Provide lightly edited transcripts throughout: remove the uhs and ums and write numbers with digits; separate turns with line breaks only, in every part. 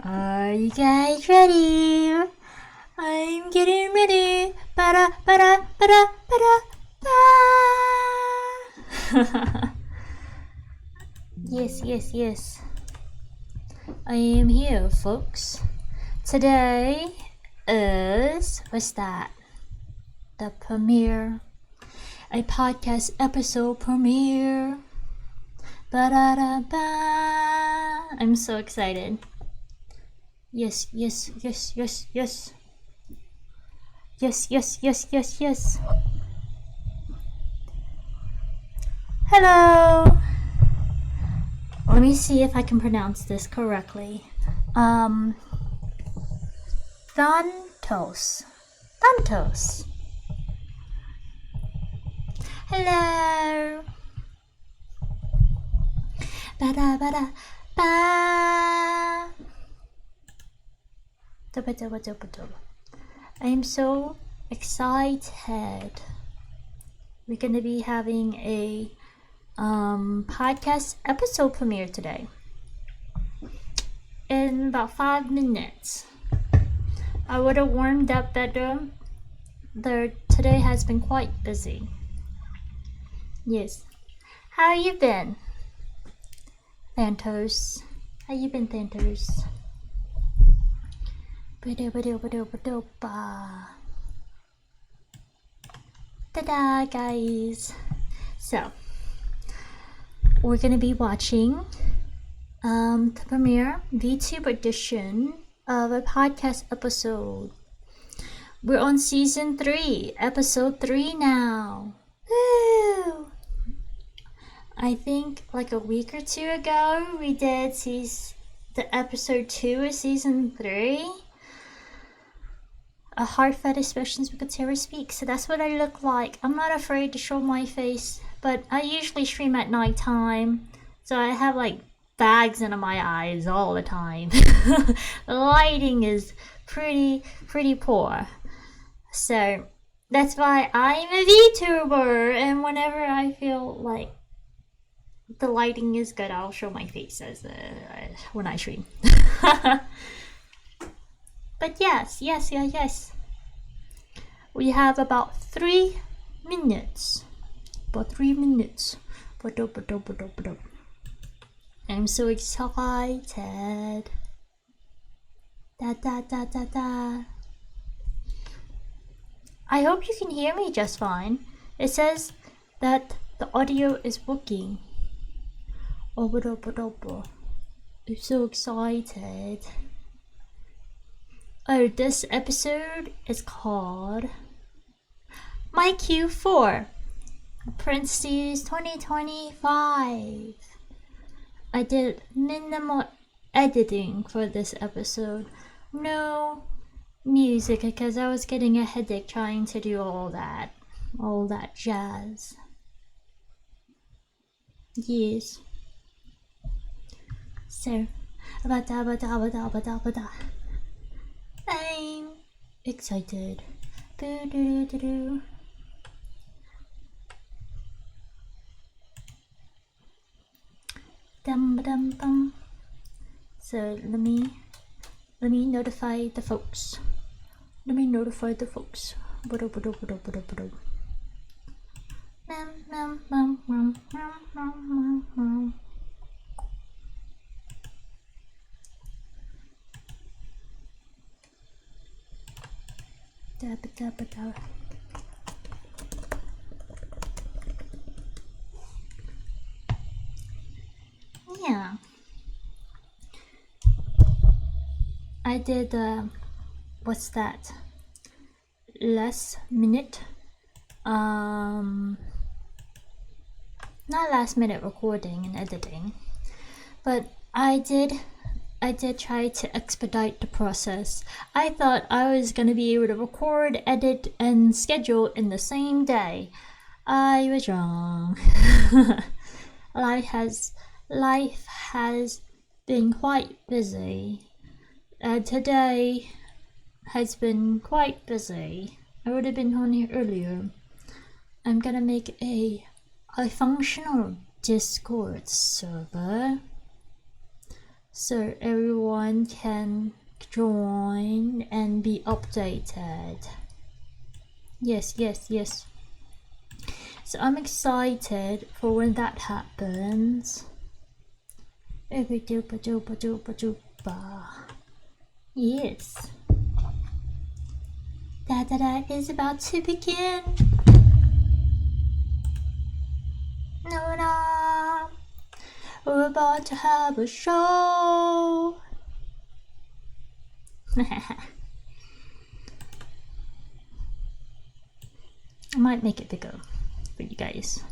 Are you guys ready? I'm getting ready. Ba-da, ba-da, ba-da, ba-da, ba. Yes. I am here, folks. Today is, what's that? The premiere. A podcast episode premiere. Ba-da-da-ba. I'm so excited. Yes. Yes. Hello. Let me see if I can pronounce this correctly. Thontos. Hello. Ba-da-ba-da-ba. I am so excited. We're gonna be having a podcast episode premiere today in about 5 minutes. I would have warmed up better. Today has been quite busy. Yes. How you been, Thantos? How you been, Thantos? Ta-da, guys. So, we're gonna be watching the premiere VTuber edition of a podcast episode. We're on season 3, episode 3 now. Woo! I think like a week or two ago we did the episode 2 of season 3. A Heartfelt expressions with Katerra speak. So that's what I look like. I'm not afraid to show my face, but I usually stream at nighttime, so I have like bags under my eyes all the time. The lighting is pretty poor, so that's why I'm a VTuber. And whenever I feel like the lighting is good, I'll show my face when I stream. But yes. We have about 3 minutes. I'm so excited. Da. I hope you can hear me just fine. It says that the audio is working. I'm so excited. Oh, this episode is called My Q4 parentheses 2025. I did minimal editing for this episode. No music because I was getting a headache trying to do all that jazz. Yes. So, I'm excited. Dum. So let me notify the folks. Yeah. I did what's that? Last minute not last minute recording and editing, but I did try to expedite the process. I thought I was going to be able to record, edit, and schedule in the same day. I was wrong. Life has been quite busy. Today has been quite busy. I would have been on here earlier. I'm gonna make a functional Discord server so everyone can join and be updated. Yes, yes, yes. So I'm excited for when that happens. Yes. Da is about to begin. No, we're about to have a show. I might make it bigger for you guys.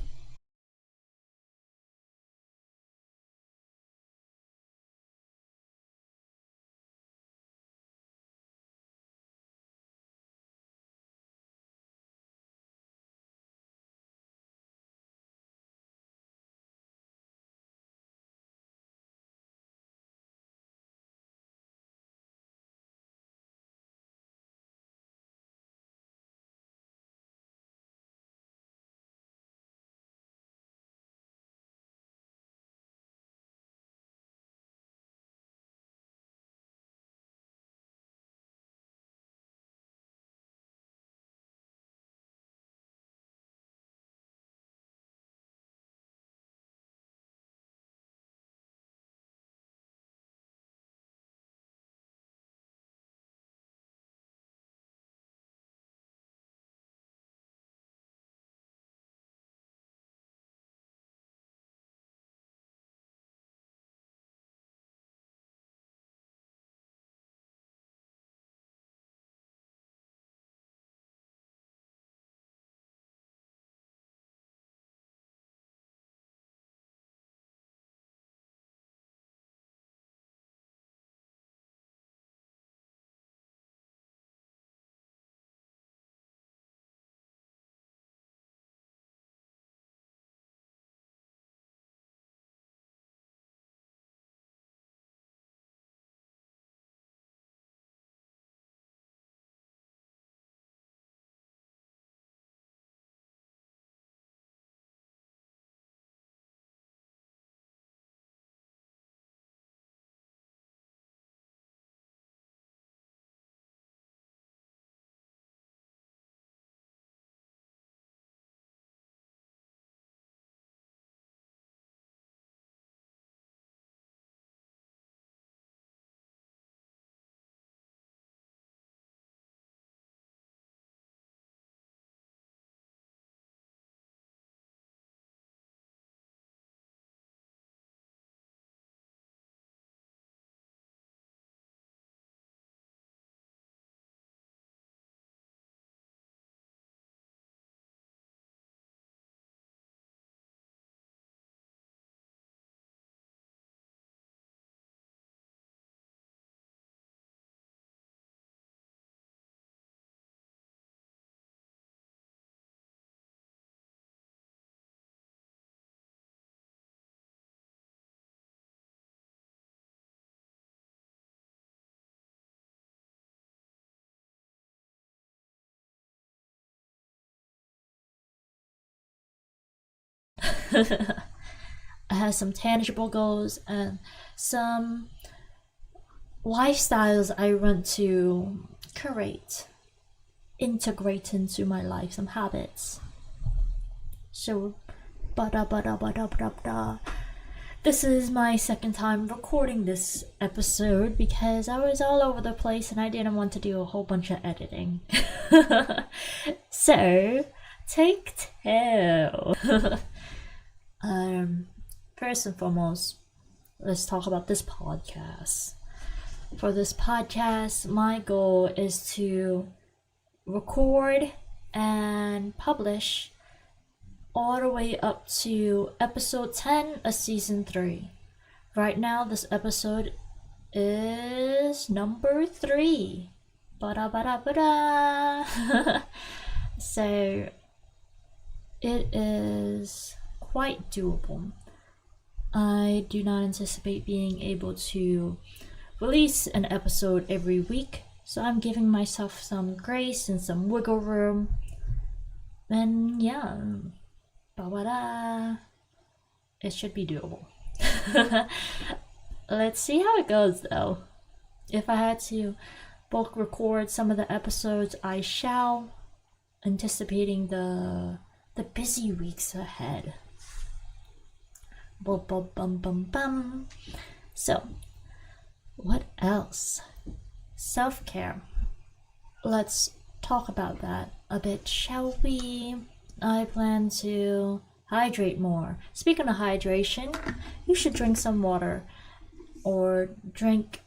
I have some tangible goals and some lifestyles I want to create, integrate into my life, some habits. So, bada bada bada bada bada. This is my second time recording this episode because I was all over the place and I didn't want to do a whole bunch of editing. So, take two. First and foremost, let's talk about this podcast. For this podcast, my goal is to record and publish all the way up to episode 10 of season 3. Right now, this episode is number 3. Bada bada bada. So, it is quite doable. I do not anticipate being able to release an episode every week, so I'm giving myself some grace and some wiggle room. And yeah, it should be doable. Let's see how it goes though. If I had to bulk record some of the episodes, I shall, anticipating the busy weeks ahead. Bum, bum, bum, bum, bum. So, what else? Self-care. Let's talk about that a bit, shall we? I plan to hydrate more. Speaking of hydration, you should drink some water or drink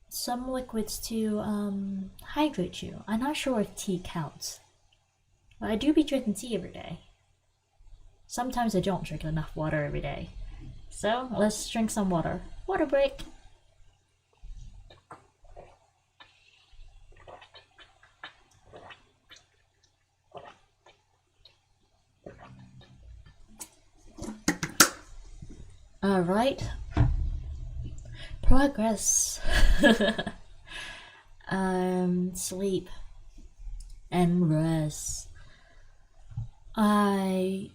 some liquids to hydrate you. I'm not sure if tea counts, but I do be drinking tea every day. Sometimes I don't drink enough water every day. So let's drink some water. Water break. Alright. Progress. Sleep and rest. I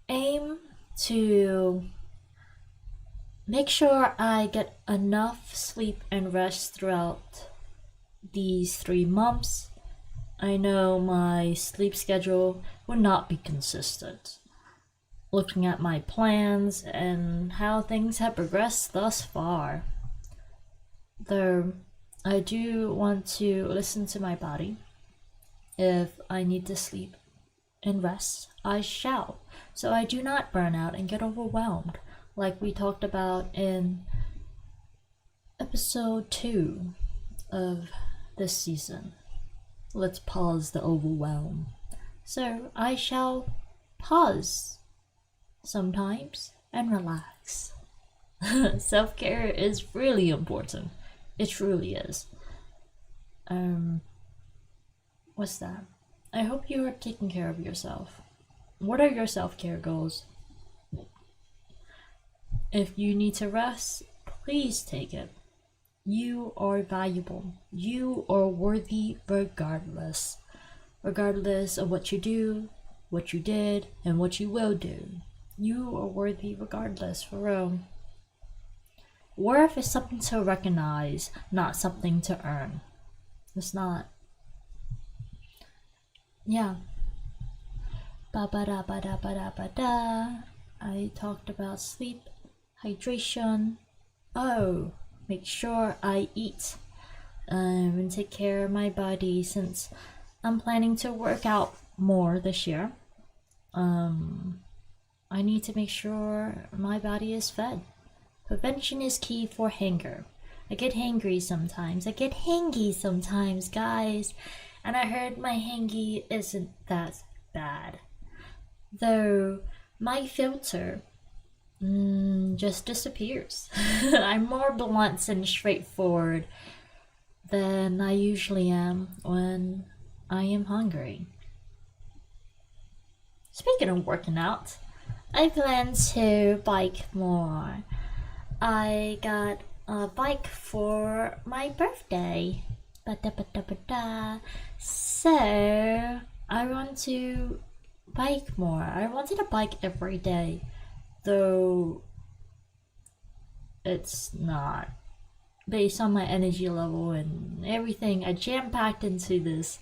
aim to make sure I get enough sleep and rest throughout these 3 months. I know my sleep schedule will not be consistent. Looking at my plans and how things have progressed thus far. Though I do want to listen to my body. If I need to sleep and rest, I shall, so I do not burn out and get overwhelmed, like we talked about in episode 2 of this season. Let's pause the overwhelm. So I shall pause sometimes and relax. Self-care is really important. It truly is. What's that? I hope you are taking care of yourself. What are your self-care goals? If you need to rest, please take it. You are valuable. You are worthy regardless. Regardless of what you do, what you did, and what you will do. You are worthy regardless, for real. Worth is something to recognize, not something to earn. It's not. Yeah. Ba-ba-da-ba-da-ba-da-ba-da. I talked about sleep, hydration. Oh, make sure I eat and take care of my body since I'm planning to work out more this year. I need to make sure my body is fed. Prevention is key for hunger. I get hangry sometimes. I get hangy sometimes, guys. And I heard my hangy isn't that bad. Though my filter just disappears. I'm more blunt and straightforward than I usually am when I am hungry. Speaking of working out, I plan to bike more. I got a bike for my birthday. So I want to bike more. I wanted to bike every day, though it's not. Based on my energy level and everything I jam-packed into this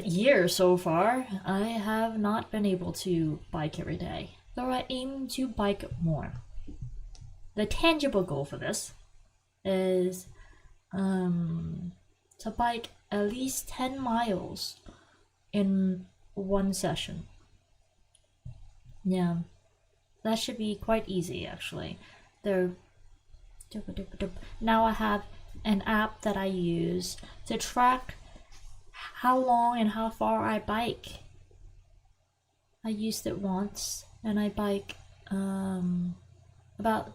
year so far, I have not been able to bike every day, though I aim to bike more. The tangible goal for this is to bike at least 10 miles in one session. Yeah, that should be quite easy actually. Now I have an app that I use to track how long and how far I bike. I used it once and I bike about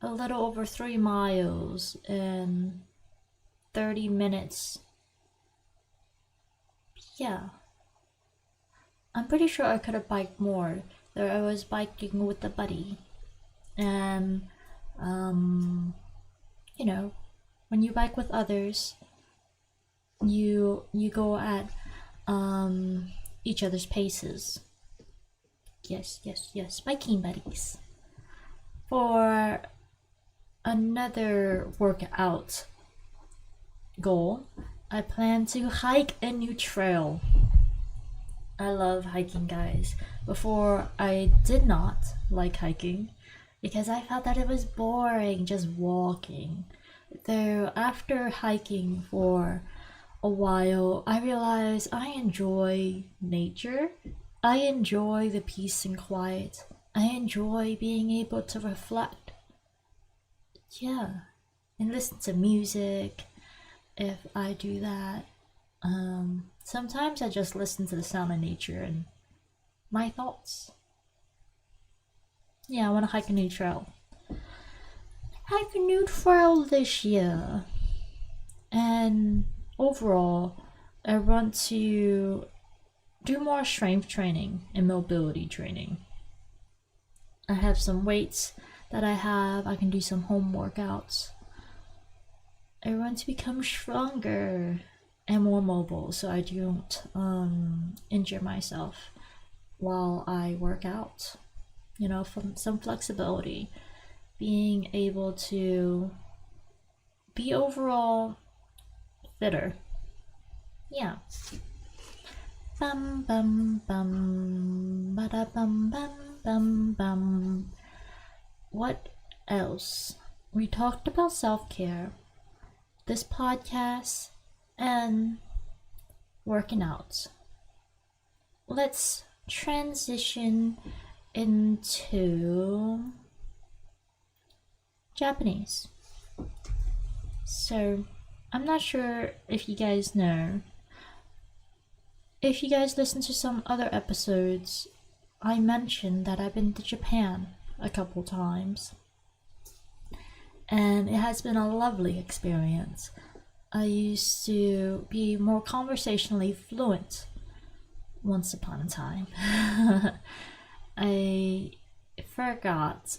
a little over 3 miles in 30 minutes. Yeah. I'm pretty sure I could have biked more. There I was biking with a buddy. And you know, when you bike with others, you go at each other's paces. Yes, biking buddies.
For another workout goal, I plan to hike a new trail. I love hiking, guys. Before, I did not like hiking because I felt that it was boring just walking. Though, after hiking for a while, I realized I enjoy nature. I enjoy the peace and quiet. I enjoy being able to reflect. Yeah, and listen to music if I do that. Sometimes I just listen to the sound of nature and my thoughts. Yeah, I want to hike a new trail. Hike a new trail this year. And overall, I want to do more strength training and mobility training. I have some weights that I can do some home workouts. I want to become stronger and more mobile so I don't injure myself while I work out. You know, from some flexibility, being able to be overall fitter. Yeah. Bum bum bum bada bum bum bum bum. What else? We talked about self-care, this podcast, and working out. Let's transition into Japanese. So, I'm not sure if you guys know. If you guys listen to some other episodes, I mentioned that I've been to Japan a couple times. And it has been a lovely experience. I used to be more conversationally fluent once upon a time. I forgot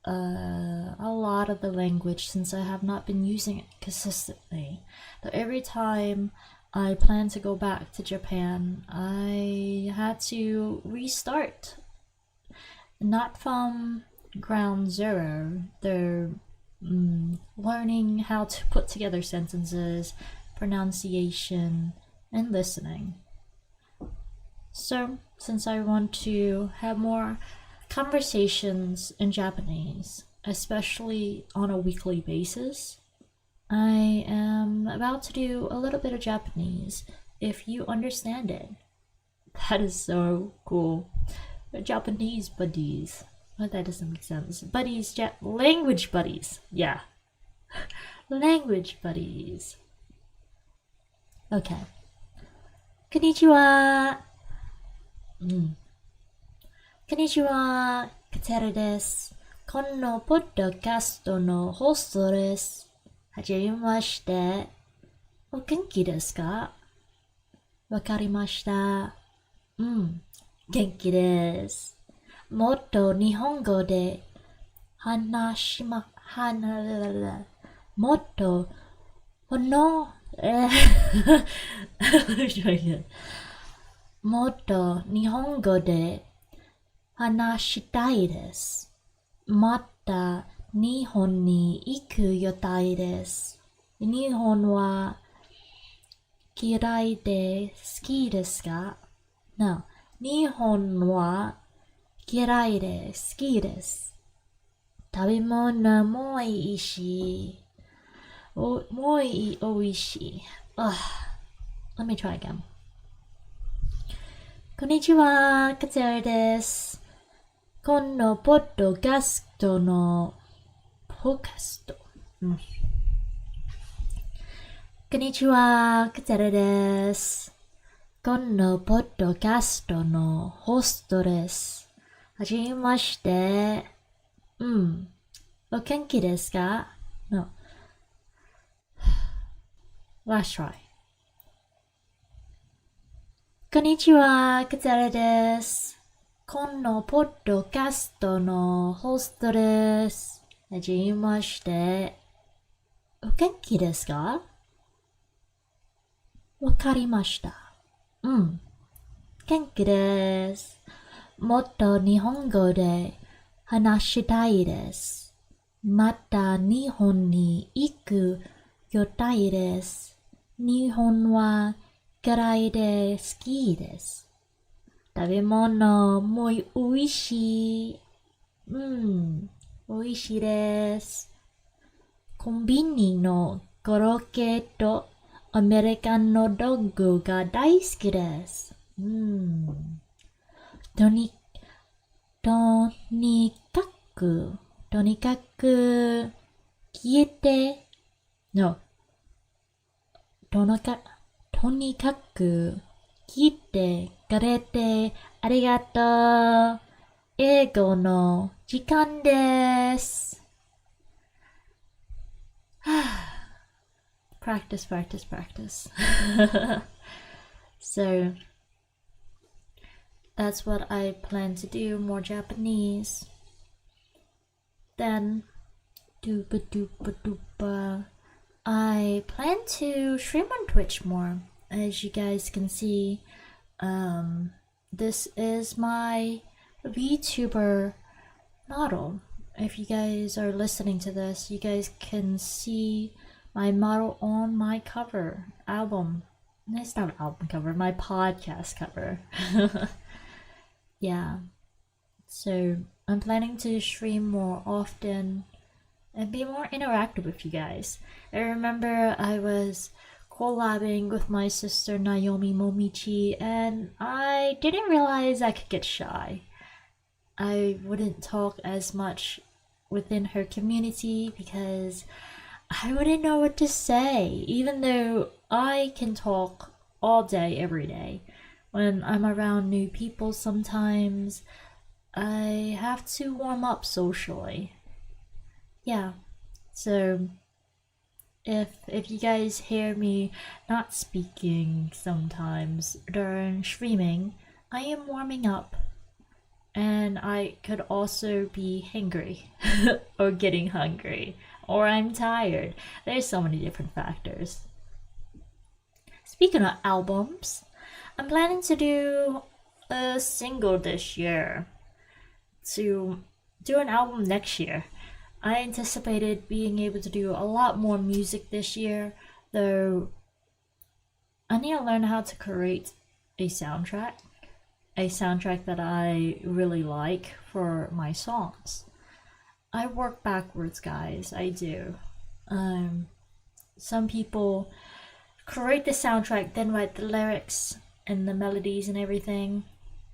a lot of the language since I have not been using it consistently. But every time I plan to go back to Japan, I had to restart. Not from ground zero. They're learning how to put together sentences, pronunciation, and listening. So, since I want to have more conversations in Japanese, especially on a weekly basis, I am about to do a little bit of Japanese if you understand it. That is so cool. Japanese buddies. Well, that doesn't make sense. Buddies, language buddies. Yeah. Language buddies. Okay. Konnichiwa. こんにちは、カテラです。このポッドキャストのホストです。はじめまして。お元気ですか？わかりました。元気です。もっと日本語でもっともっと日本語で話したいです。また日本に行く予定です。日本は嫌いで好きですか？ No. 日本は嫌いで好きです。食べ物も美味しい。も美味しい。Let me try again. こんにちは、カテラです。このポッドキャストのこんにちは、カテラです。このポッドキャストのホストです。はじめまして。お元気ですか？ No. Last try. こんにちは、カテラです。このポッドキャストのホストです。はじめまして。お元気ですか？わかりました。元気です。もっと日本語で話したいです。また日本に行く予定です。日本は嫌いで好きです。食べ物も美味しい。美味しいです。コンビニのコロッケとアメリカンのドッグが大好きです。とに、とにかく、とにかく、消えて、no、とにかく、聞いてくれてありがとう。英語の時間です。practice, practice, practice. So, that's what I plan to do, more Japanese. Then, dooba dooba dooba. I plan to stream on Twitch more. As you guys can see, this is my VTuber model. If you guys are listening to this, you guys can see my model on my cover album. It's not an album cover, my podcast cover. Yeah. So I'm planning to stream more often and be more interactive with you guys. I remember I was collabing with my sister Naomi Momichi, and I didn't realize I could get shy. I wouldn't talk as much within her community because I wouldn't know what to say, even though I can talk all day, every day. When I'm around new people, sometimes I have to warm up socially. Yeah, so if you guys hear me not speaking sometimes during streaming, I am warming up. And I could also be hangry or getting hungry or I'm tired. There's so many different factors. Speaking of albums, I'm planning to do a single this year, to do an album next year. I anticipated being able to do a lot more music this year, though I need to learn how to create a soundtrack that I really like for my songs. I work backwards, guys. I do. Some people create the soundtrack, then write the lyrics and the melodies and everything.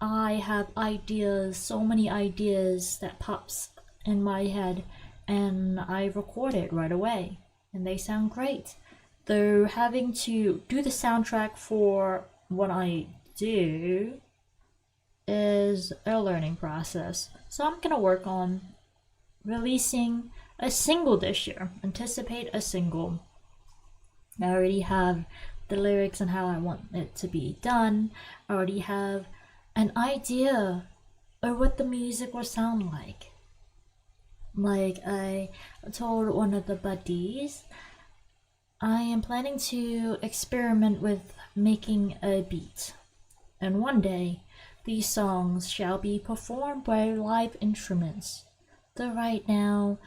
I have ideas, so many ideas that pops in my head, and I record it right away, and they sound great. Though having to do the soundtrack for what I do is a learning process. So I'm gonna work on releasing a single this year. Anticipate a single. I already have the lyrics and how I want it to be done. I already have an idea of what the music will sound like. Like I told one of the buddies, I am planning to experiment with making a beat. And one day, these songs shall be performed by live instruments. Though right now,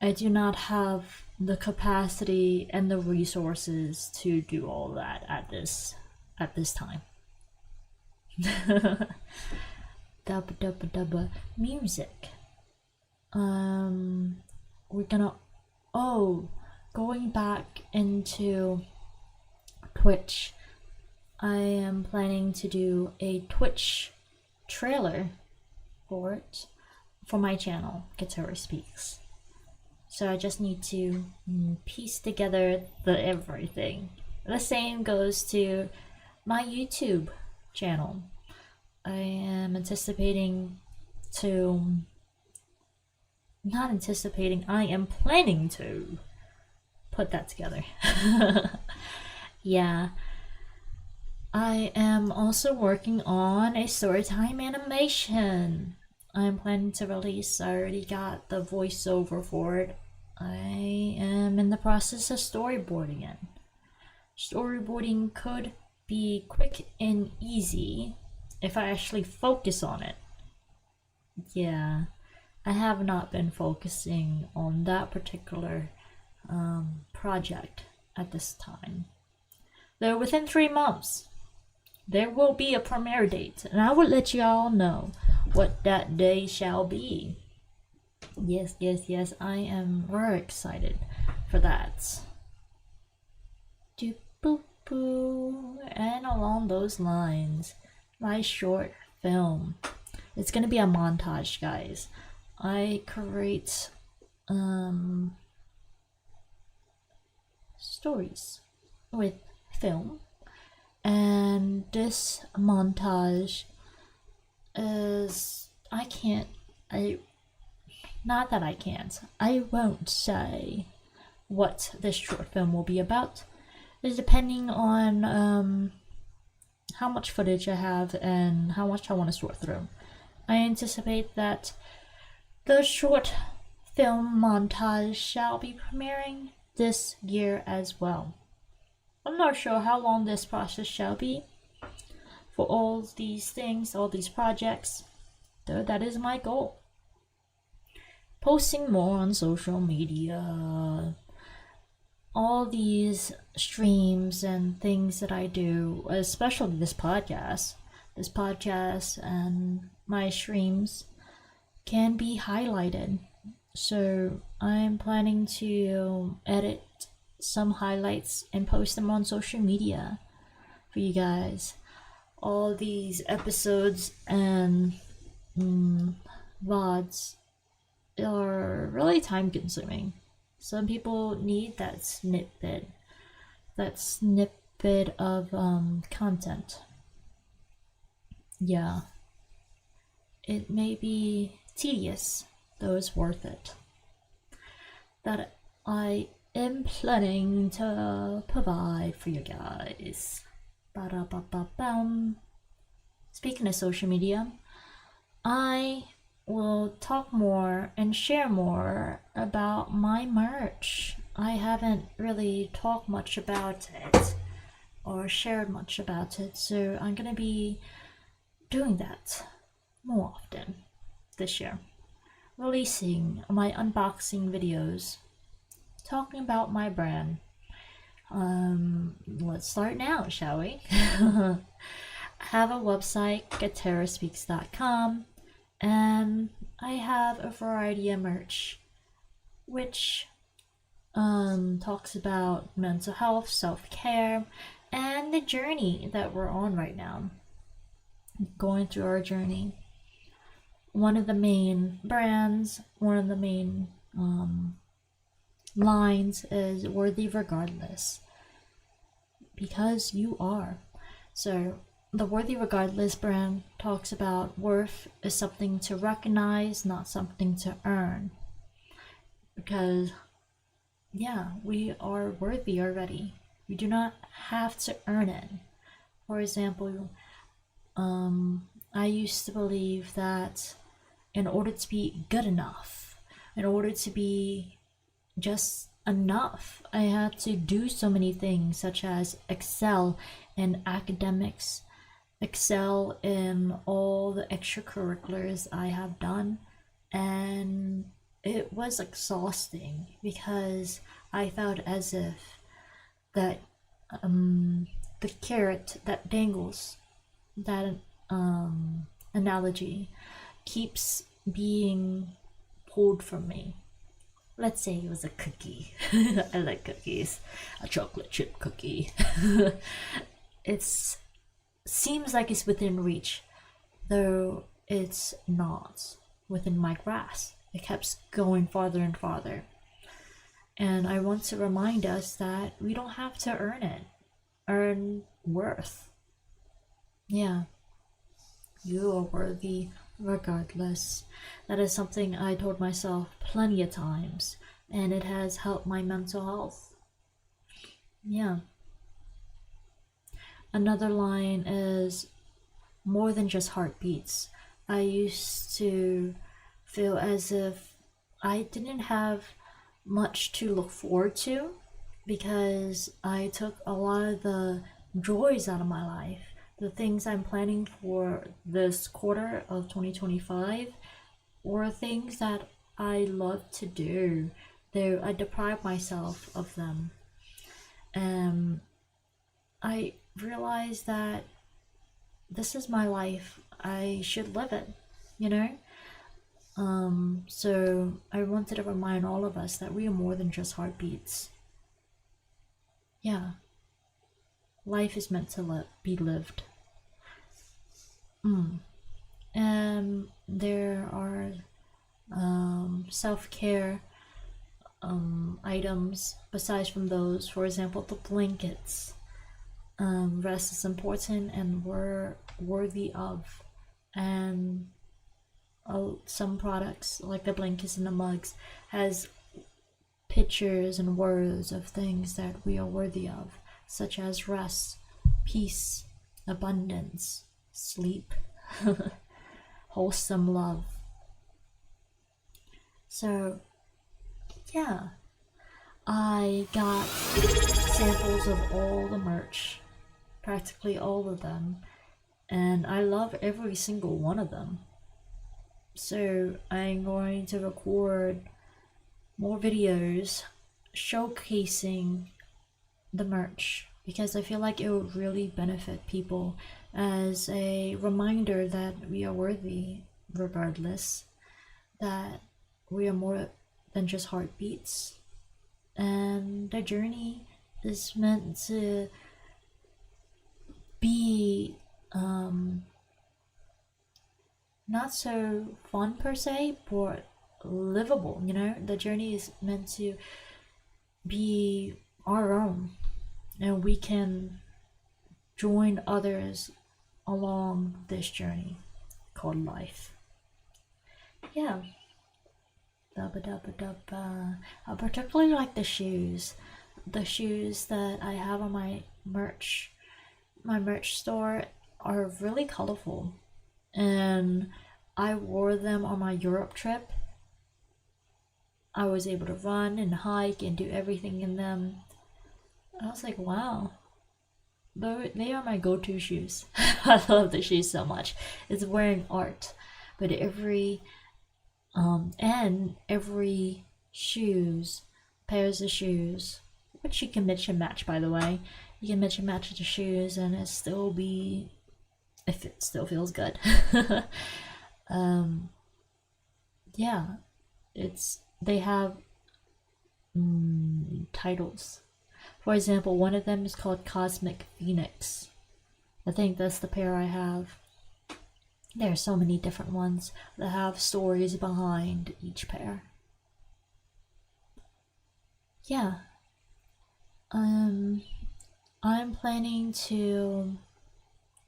I do not have the capacity and the resources to do all that at this time. Dubba dubba dubba music. We're gonna going back into Twitch. I am planning to do a Twitch trailer for it, for my channel, Katerra Speaks. So I just need to piece together the everything. The same goes to my YouTube channel. I am I am planning to put that together. Yeah. I am also working on a storytime animation. I'm planning to release. I already got the voiceover for it. I am in the process of storyboarding it. Storyboarding could be quick and easy if I actually focus on it. Yeah. I have not been focusing on that particular project at this time. Though within 3 months, there will be a premiere date, and I will let you all know what that day shall be. Yes, yes, yes, I am very excited for that. Doop boop boo. And along those lines, my short film. It's gonna be a montage, guys. I create stories with film, and this montage is I not that I can't. I won't say what this short film will be about. It's depending on how much footage I have and how much I want to sort through. I anticipate that the short film montage shall be premiering this year as well. I'm not sure how long this process shall be for all these things, all these projects, though that is my goal. Posting more on social media, all these streams and things that I do, especially this podcast and my streams can be highlighted. So I'm planning to edit some highlights and post them on social media for you guys. All these episodes and VODs are really time consuming. Some people need that snippet of content. Yeah. It may be tedious, though it's worth it. That I am planning to provide for you guys. Ba-da-ba-ba-bum. Speaking of social media, I will talk more and share more about my merch. I haven't really talked much about it or shared much about it, so I'm gonna be doing that more often this year. Releasing my unboxing videos, talking about my brand. Let's start now, shall we? I have a website, katerraspeaks.com, and I have a variety of merch which talks about mental health, self-care, and the journey that we're on right now. Going through our journey. One of the main brands, one of the main lines is worthy regardless. Because you are. So the Worthy Regardless brand talks about worth is something to recognize, not something to earn. Because, yeah, we are worthy already. We do not have to earn it. For example, I used to believe that in order to be good enough, in order to be just enough, I had to do so many things, such as excel in academics, excel in all the extracurriculars I have done, and it was exhausting because I felt as if that the carrot that dangles, that analogy, keeps being pulled from me. Let's say it was a cookie. I like cookies. A chocolate chip cookie. It seems like it's within reach, though it's not within my grasp. It keeps going farther and farther. And I want to remind us that we don't have to earn it. Earn worth. Yeah. You are worthy regardless. That is something I told myself plenty of times, and it has helped my mental health. Yeah. Another line is more than just heartbeats. I used to feel as if I didn't have much to look forward to because I took a lot of the joys out of my life. The things I'm planning for this quarter of 2025, or things that I love to do, though I deprive myself of them. Um, I realize that this is my life. I should live it, you know? So I wanted to remind all of us that we are more than just heartbeats. Yeah, life is meant to be lived. There are self-care items besides from those. For example, the blankets. Rest is important and we're worthy of. And some products, like the blankets and the mugs, has pictures and words of things that we are worthy of, such as rest, peace, abundance, sleep, wholesome love. So, yeah, I got samples of all the merch, practically all of them, and I love every single one of them. So, I'm going to record more videos showcasing the merch because I feel like it would really benefit people as a reminder that we are worthy regardless, that we are more than just heartbeats, and the journey is meant to be not so fun per se, but livable. The journey is meant to be our own, and we can join others along this journey called life. Yeah. Dubba dubba dubba. I particularly like the shoes. The shoes that I have on my merch store are really colorful, and I wore them on my Europe trip. I was able to run and hike and do everything in them. I was like, wow, they are my go-to shoes. I love the shoes so much. It's wearing art, but every pairs of shoes, which you can mix and match, by the way. You can mix and match the shoes, and it still feels good. Yeah, they have titles. For example, one of them is called Cosmic Phoenix. I think that's the pair I have. There are so many different ones that have stories behind each pair. Yeah. I'm planning to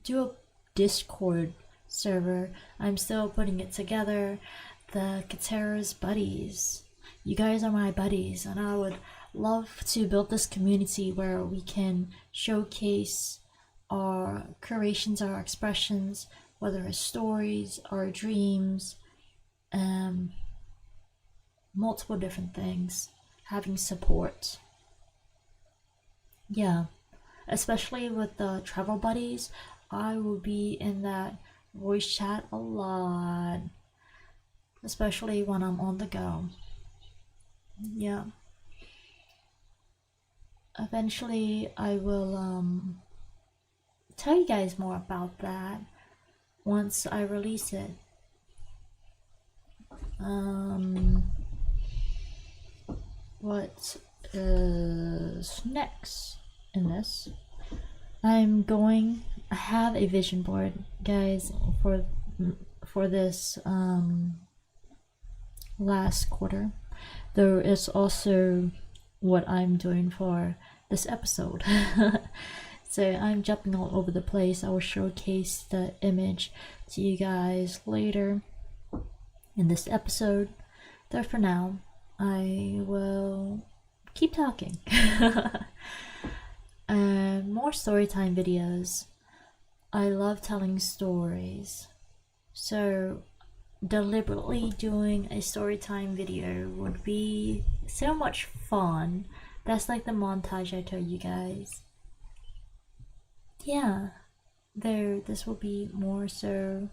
do a Discord server. I'm still putting it together. The Katerra's buddies. You guys are my buddies, and I would love to build this community where we can showcase our creations, our expressions, whether it's stories, our dreams, multiple different things, having support. Yeah, especially with the travel buddies, I will be in that voice chat a lot, especially when I'm on the go. Yeah. Eventually, I will tell you guys more about that once I release it. What is next in this? I have a vision board, guys, for this last quarter. Though it's also what I'm doing for this episode. So I'm jumping all over the place. I will showcase the image to you guys later in this episode. Though for now, I will keep talking. More storytime videos. I love telling stories. So deliberately doing a storytime video would be so much fun. That's like the montage I told you guys. Yeah, this will be more so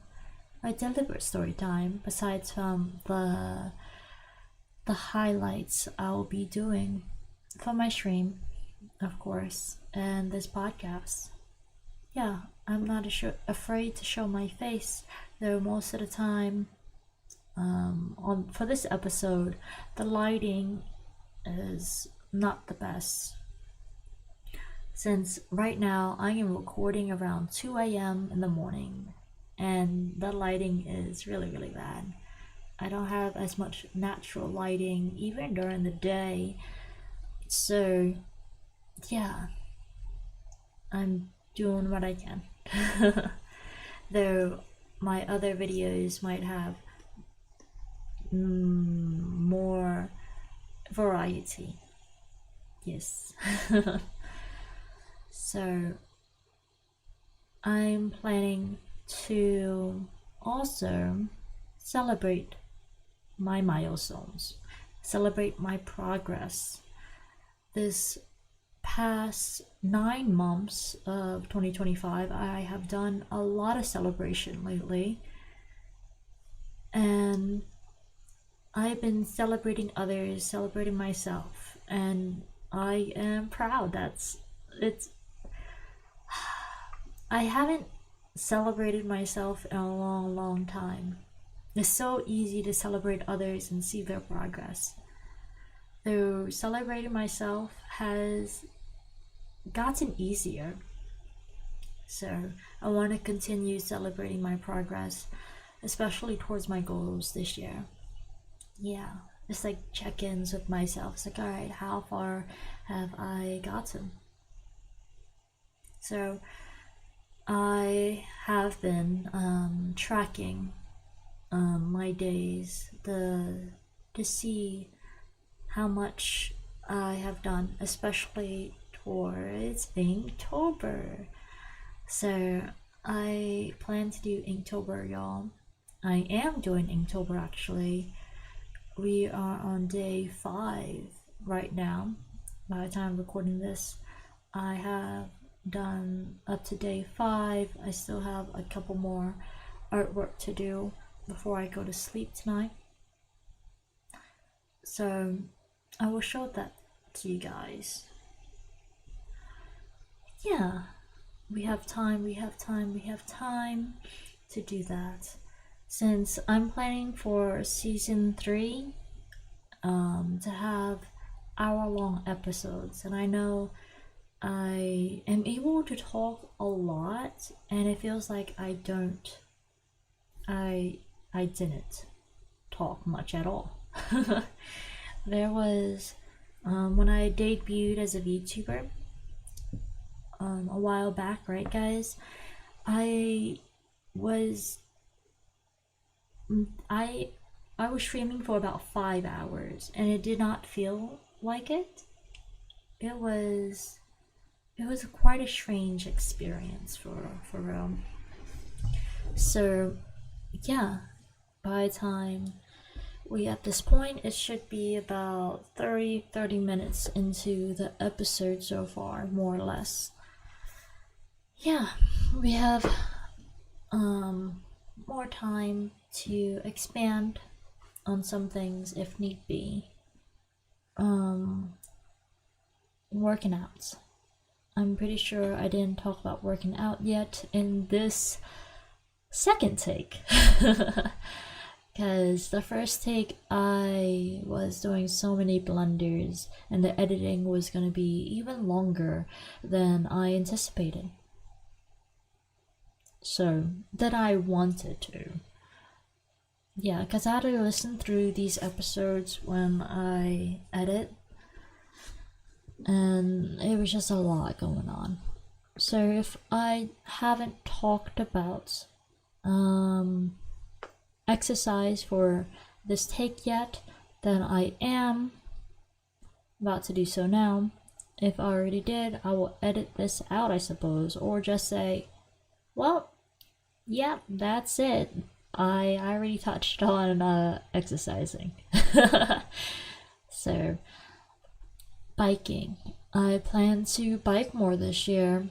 a deliberate story time besides from the highlights I'll be doing for my stream, of course, and this podcast. Yeah, I'm not afraid to show my face, though most of the time, on for this episode, the lighting is not the best. Since right now I am recording around 2 a.m. in the morning, and the lighting is really, really bad. I don't have as much natural lighting even during the day. So, yeah, I'm doing what I can. Though my other videos might have more variety. Yes. So, I'm planning to also celebrate my milestones, celebrate my progress. This past 9 months of 2025, I have done a lot of celebration lately, and I've been celebrating others, celebrating myself, and I am proud. It's I haven't celebrated myself in a long, long time. It's so easy to celebrate others and see their progress. Though celebrating myself has gotten easier. So I want to continue celebrating my progress, especially towards my goals this year. Yeah, it's like check-ins with myself. It's like, alright, how far have I gotten? So I have been tracking my days to see how much I have done, especially towards Inktober. So I plan to do Inktober, y'all. I am doing Inktober actually. We are on day 5 right now. By the time I'm recording this, I have done up to day 5. I still have a couple more artwork to do before I go to sleep tonight. So I will show that to you guys. Yeah, we have time to do that. Since I'm planning for season 3 to have hour-long episodes, and I know I am able to talk a lot, and it feels like I didn't talk much at all. There was when I debuted as a VTuber a while back, right, guys? I was streaming for about 5 hours, and it did not feel like it. It was quite a strange experience for real. So yeah, by the time we at this point, it should be about 30 minutes into the episode so far, more or less. Yeah, we have more time to expand on some things if need be. Working out. I'm pretty sure I didn't talk about working out yet in this second take. Because the first take I was doing so many blunders, and the editing was going to be even longer than I anticipated. So, that I wanted to. Yeah, because I had to listen through these episodes when I edit, and it was just a lot going on. So if I haven't talked about exercise for this take yet, then I am about to do so now. If I already did, I will edit this out, I suppose, or just say, well, yeah, that's it. I already touched on exercising. So, biking. I plan to bike more this year.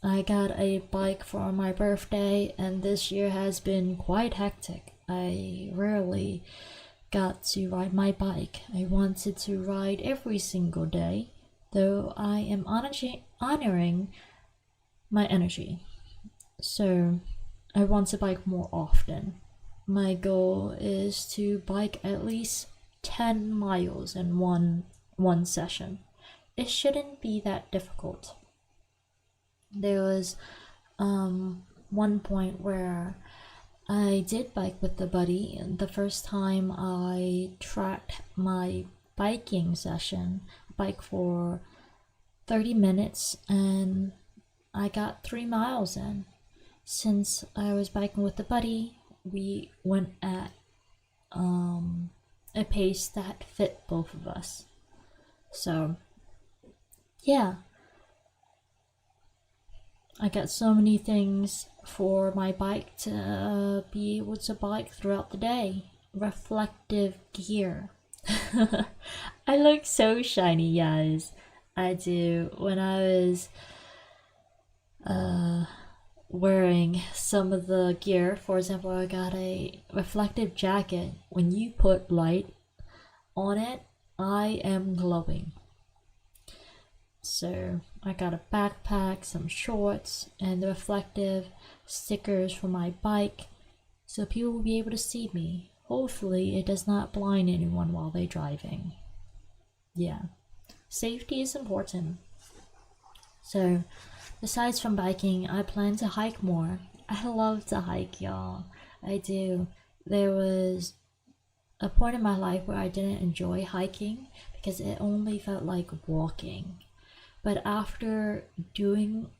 I got a bike for my birthday, and this year has been quite hectic. I rarely got to ride my bike. I wanted to ride every single day, though I am honoring my energy. So I want to bike more often. My goal is to bike at least 10 miles in one session. It shouldn't be that difficult. There was one point where I did bike with a buddy. The first time I tracked my biking session, bike for 30 minutes, and I got 3 miles in. Since I was biking with a buddy, we went at a pace that fit both of us. So, yeah. I got so many things for my bike to be able to bike throughout the day. Reflective gear. I look so shiny, guys. I do. When I was wearing some of the gear, for example, I got a reflective jacket. When you put light on it, I am glowing. So I got a backpack, some shorts, and the reflective stickers for my bike, so people will be able to see me. Hopefully it does not blind anyone while they're driving. Yeah, safety is important. So besides from biking, I plan to hike more. I love to hike, y'all. I do. There was a point in my life where I didn't enjoy hiking because it only felt like walking. But after doing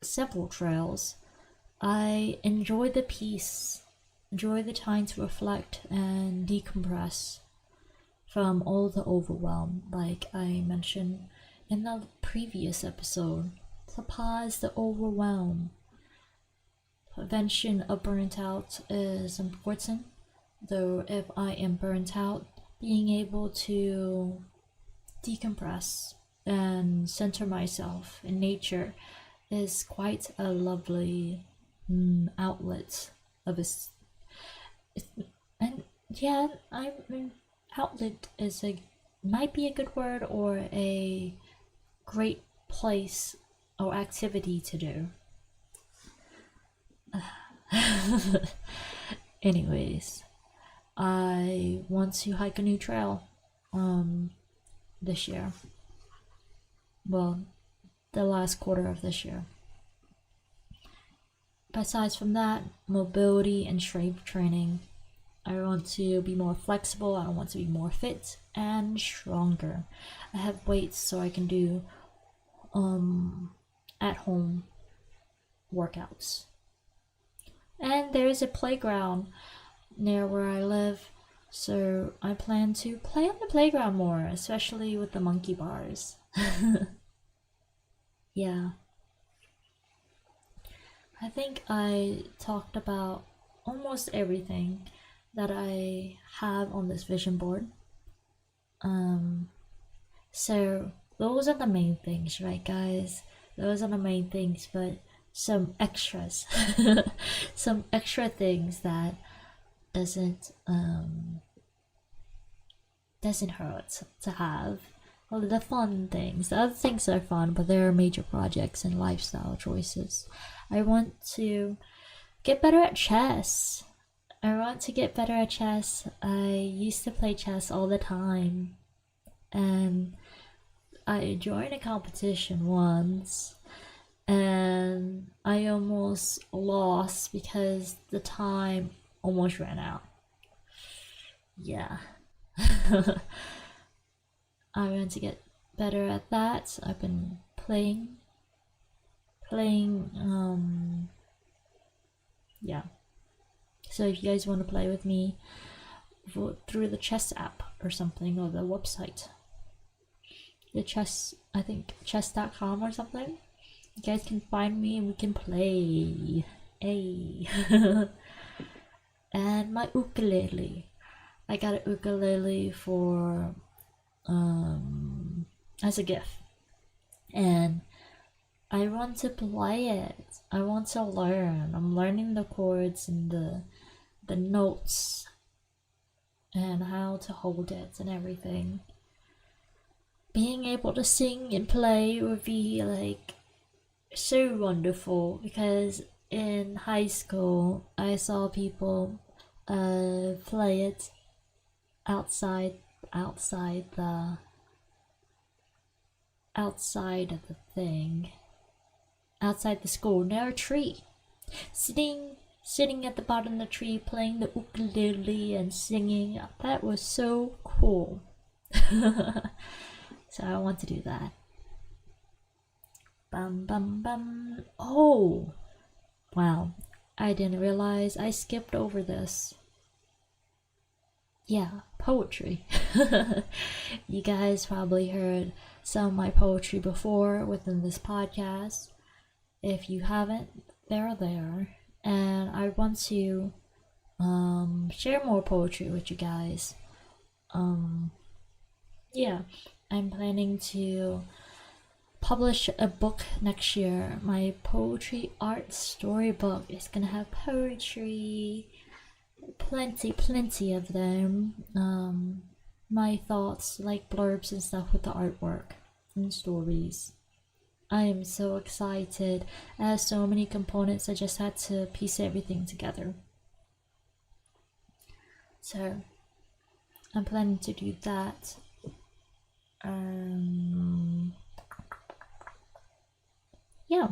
several trails, I enjoy the peace, enjoy the time to reflect and decompress from all the overwhelm, like I mentioned in the previous episode. To pause the overwhelm. Prevention of burnt out is important, though if I am burnt out, being able to decompress and center myself in nature is quite a lovely outlet of and yeah, I mean, outlet is a might be a good word or a great place or activity to do. Anyways, I want to hike a new trail this year. Well, the last quarter of this year. Besides from that, mobility and strength training. I want to be more flexible, I want to be more fit and stronger. I have weights so I can do at home workouts. And there is a playground near where I live, so I plan to play on the playground more, especially with the monkey bars. Yeah. I think I talked about almost everything that I have on this vision board. So those are the main things, right, guys? Those are the main things, but some extras, some extra things that doesn't hurt to have. Well, the fun things. The other things are fun, but there are major projects and lifestyle choices. I want to get better at chess. I want to get better at chess. I used to play chess all the time, and I joined a competition once, and I almost lost because the time almost ran out. Yeah. I want to get better at that. I've been playing, yeah. So if you guys want to play with me, vote through the chess app or something, or the website, the chess, I think chess.com or something, you guys can find me and we can play. Hey. And my ukulele, I got an ukulele for as a gift, and I want to play it. I want to learn. I'm learning the chords and the notes and how to hold it and everything. Being able to sing and play would be like so wonderful, because in high school I saw people play it outside the outside of the thing outside the school near a tree, sitting at the bottom of the tree playing the ukulele and singing. That was so cool. So I want to do that. Bum bum bum. Oh wow, I didn't realize I skipped over this. Yeah, poetry. You guys probably heard some of my poetry before within this podcast. If you haven't, they're there. And I want to share more poetry with you guys. Yeah, I'm planning to publish a book next year. My poetry art storybook is gonna have poetry, plenty of them. My thoughts, like blurbs and stuff with the artwork and stories. I am so excited. It has so many components. I just had to piece everything together. So I'm planning to do that. Yeah.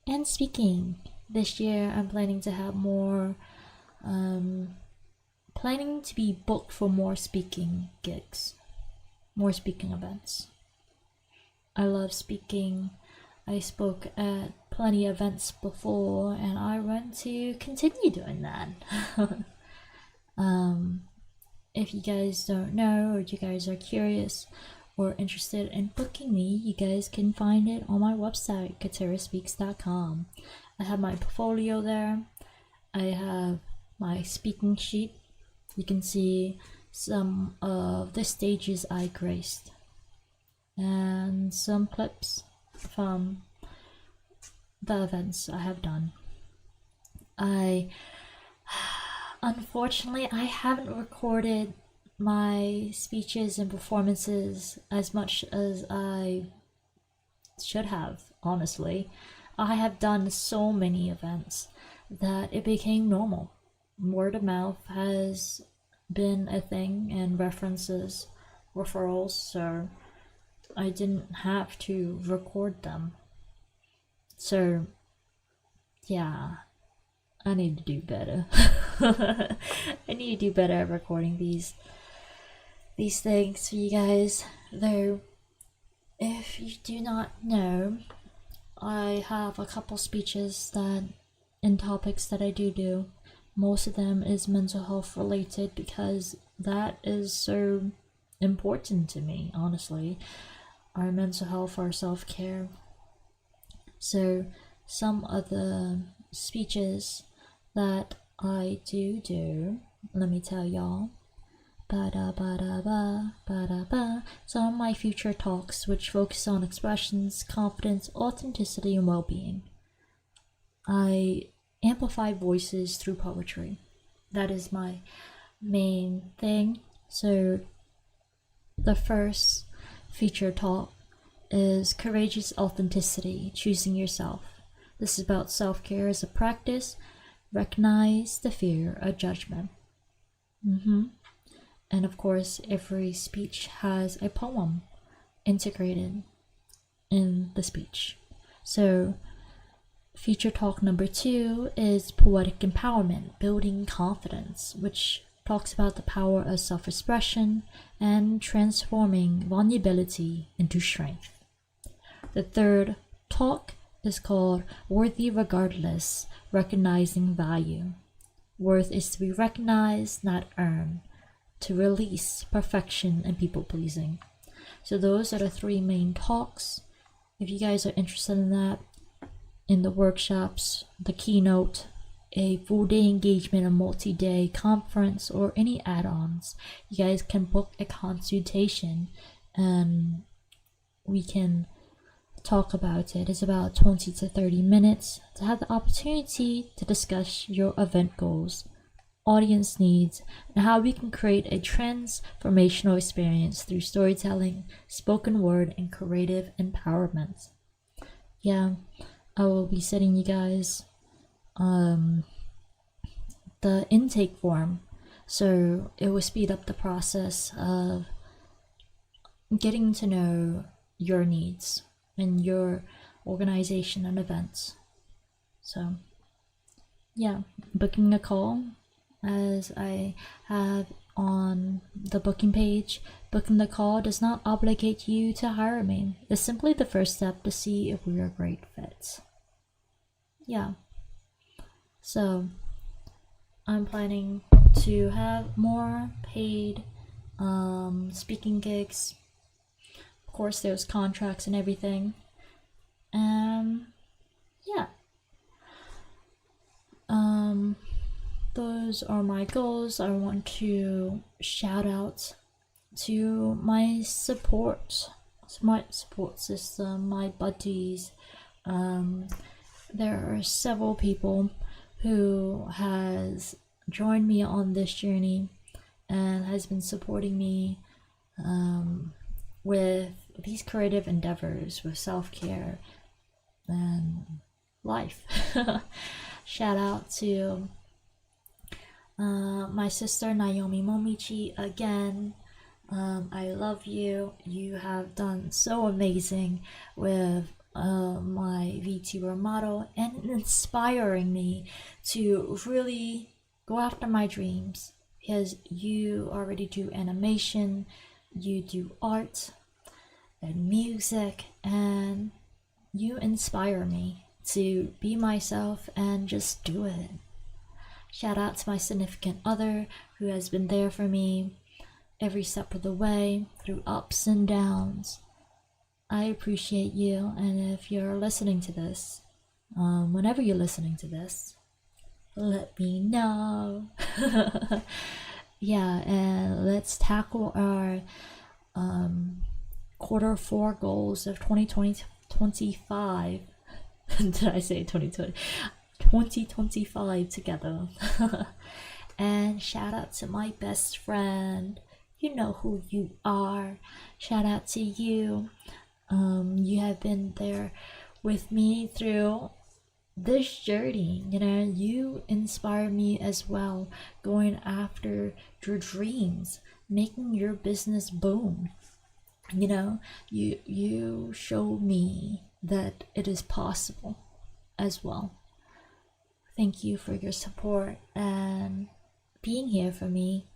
And speaking, this year I'm planning to have more, planning to be booked for more speaking gigs, more speaking events. I love speaking. I spoke at plenty of events before, and I want to continue doing that. If you guys don't know, or you guys are curious or interested in booking me, you guys can find it on my website, katerraspeaks.com. I have my portfolio there. I have my speaking sheet. You can see some of the stages I graced and some clips from the events I have done. Unfortunately, I haven't recorded my speeches and performances as much as I should have, honestly. I have done so many events that it became normal. Word of mouth has been a thing, and references, referrals, so I didn't have to record them. So, yeah, I need to do better. I need to do better at recording these things for you guys. Though, if you do not know, I have a couple speeches that, in topics that I do. Most of them is mental health related, because that is so important to me, honestly. Our mental health, our self-care. So some of the speeches that I do, let me tell y'all. Some of my future talks, which focus on expressions, confidence, authenticity, and well-being. I amplify voices through poetry. That is my main thing. So the first feature talk is Courageous Authenticity, Choosing Yourself. This is about self-care as a practice. Recognize the fear of judgment. And of course, every speech has a poem integrated in the speech. So feature talk number 2 is Poetic Empowerment, Building Confidence, which talks about the power of self-expression and transforming vulnerability into strength. The third talk is called Worthy Regardless, Recognizing Value. Worth is to be recognized, not earned. To release perfection and people-pleasing. So those are the 3 main talks. If you guys are interested in that, in the workshops, the keynote, a full-day engagement, a multi-day conference, or any add-ons, you guys can book a consultation and we can talk about it is about 20 to 30 minutes to have the opportunity to discuss your event goals, audience needs, and how we can create a transformational experience through storytelling, spoken word, and creative empowerment. Yeah, I will be sending you guys the intake form, so it will speed up the process of getting to know your needs and your organization and events. So yeah, booking a call, as I have on the booking page. Booking the call does not obligate you to hire me. It's simply the first step to see if we are great fits. Yeah. So I'm planning to have more paid speaking gigs. Of course, there's contracts and everything. Yeah. Those are my goals. I want to shout out to my support system, my buddies. There are several people who has joined me on this journey and has been supporting me with these creative endeavors, with self-care and life. Shout out to my sister Naomi Momichi again. I love you. You have done so amazing with my VTuber model and inspiring me to really go after my dreams, because you already do animation, you do art and music, and you inspire me to be myself and just do it. Shout out to my significant other who has been there for me every step of the way through ups and downs. I appreciate you, and if you're listening to this, whenever you're listening to this, let me know. Yeah, and let's tackle our quarter four goals of 2025. Did I say 2020? 2025 together. And shout out to my best friend. You know who you are. Shout out to you. You have been there with me through this journey. You know, you inspire me as well, going after your dreams, making your business boom. You know, you show me that it is possible as well. Thank you for your support and being here for me.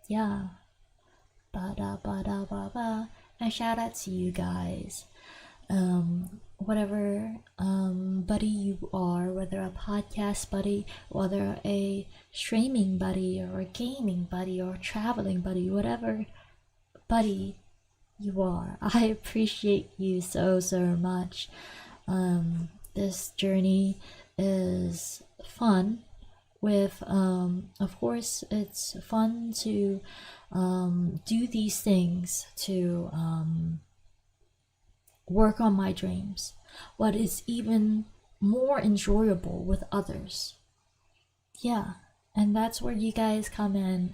Yeah. Ba-da-ba-da-ba-ba. And shout out to you guys. Whatever buddy you are, whether a podcast buddy, whether a streaming buddy or a gaming buddy or a traveling buddy, whatever buddy you are, I appreciate you so much. This journey is fun with of course it's fun to do these things, to work on my dreams. What is even more enjoyable with others. Yeah, and that's where you guys come in.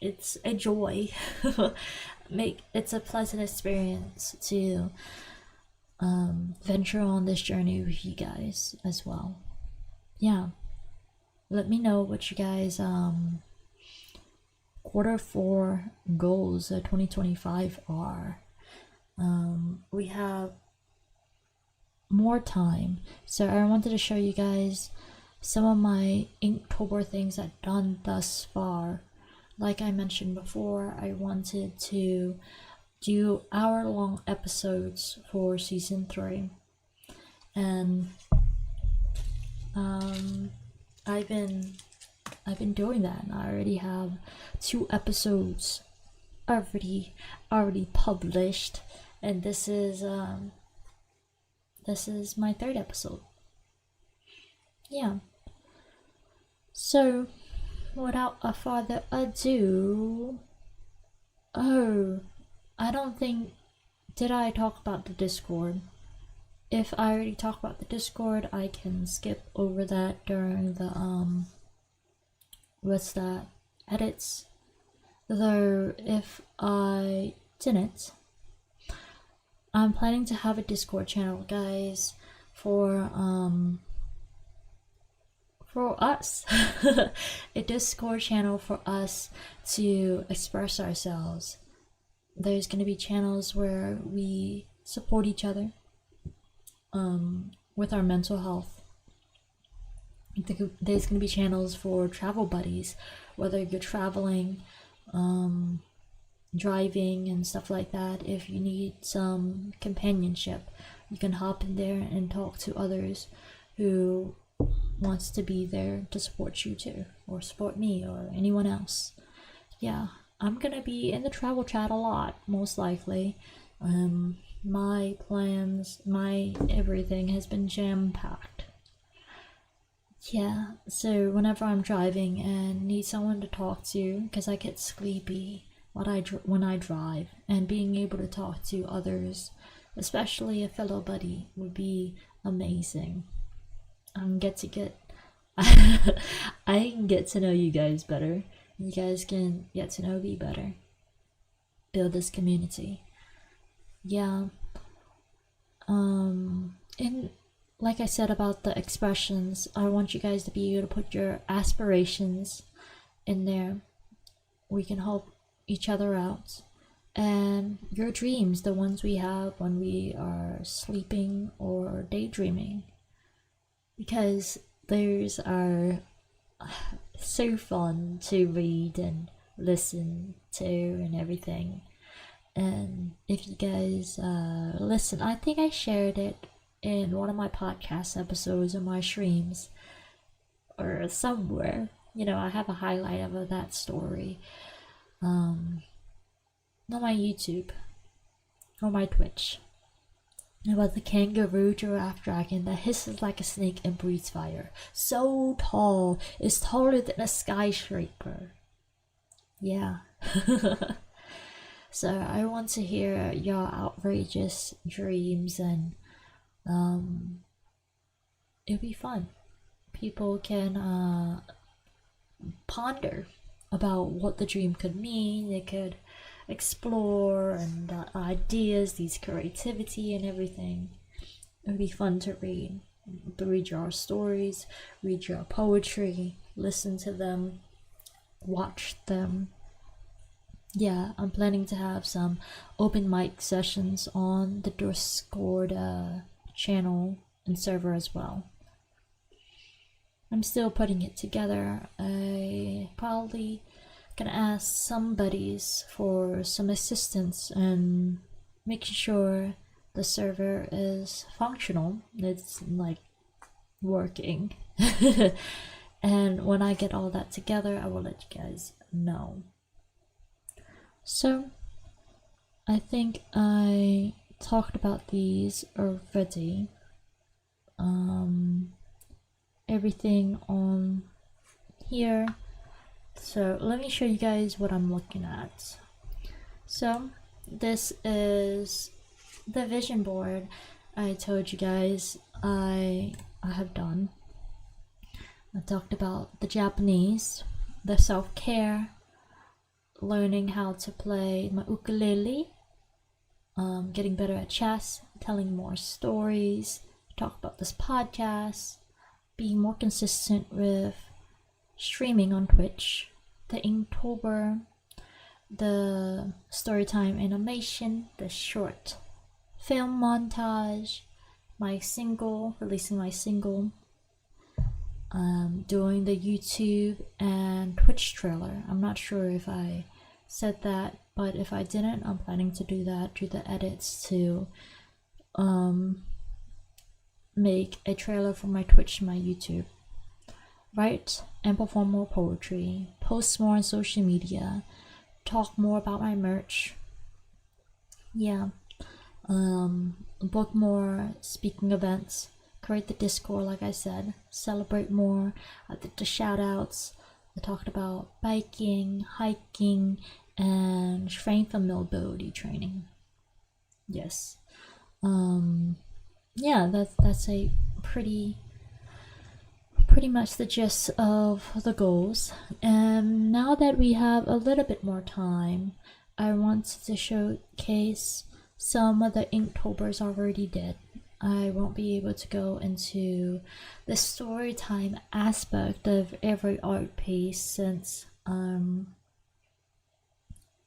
It's a joy. It's a pleasant experience to venture on this journey with you guys as well. Yeah, let me know what you guys quarter four goals of 2025 are. We have more time, so I wanted to show you guys some of my Inktober things I've done thus far. Like I mentioned before, I wanted to do hour-long episodes for season 3, and I've been doing that, and I already have 2 episodes already published, and this is my 3rd episode. Yeah. So, without a further ado, I don't think, did I talk about the Discord? if I already talk about the Discord, I can skip over that during the what's that, edits. Though if I didn't, I'm planning to have a Discord channel, guys, for us. A Discord channel for us to express ourselves. There's gonna be channels where we support each other with our mental health. There's gonna be channels for travel buddies, whether you're traveling, driving and stuff like that. If you need some companionship, you can hop in there and talk to others who wants to be there to support you too, or support me or anyone else. Yeah, I'm gonna be in the travel chat a lot, most likely. My plans, my everything has been jam-packed. Yeah, so whenever I'm driving and need someone to talk to, because I get sleepy when I drive, and being able to talk to others, especially a fellow buddy, would be amazing. I can get to know you guys better. You guys can get to know me better. Build this community. Yeah. And like I said about the expressions, I want you guys to be able to put your aspirations in there. We can help each other out. And your dreams, the ones we have when we are sleeping or daydreaming. Because those are so fun to read and listen to and everything. And if you guys listen, I think I shared it in one of my podcast episodes or my streams or somewhere. I have a highlight of that story. On my YouTube or my Twitch. About the kangaroo giraffe dragon that hisses like a snake and breathes fire. So tall, it's taller than a skyscraper. Yeah. So I want to hear your outrageous dreams, and it'll be fun. People can ponder about what the dream could mean. They could explore and ideas, these creativity and everything. It would be fun to read your stories, read your poetry, listen to them, watch them. Yeah, I'm planning to have some open mic sessions on the Discord channel and server as well. I'm still putting it together. I probably gonna ask some buddies for some assistance and making sure the server is functional. It's like working. And when I get all that together, I will let you guys know. So I think I talked about these already. Everything on here. So let me show you guys what I'm looking at. So this is the vision board I told you guys I have done. I talked about the Japanese, the self-care, learning how to play my ukulele, getting better at chess, telling more stories, talk about this podcast, being more consistent with streaming on Twitch, the Inktober, the storytime animation, the short film montage, releasing my single, doing the YouTube and Twitch trailer. I'm not sure if I said that, but if I didn't, I'm planning to do that, do the edits to make a trailer for my Twitch and my YouTube. Write and perform more poetry, post more on social media, talk more about my merch. Yeah. Book more speaking events, create the Discord like I said, celebrate more. I did the shout outs. I talked about biking, hiking, and strength and mobility training. Yes. yeah, that's a pretty much the gist of the goals. And now that we have a little bit more time, I wanted to showcase some of the Inktober's already did. I won't be able to go into the story time aspect of every art piece since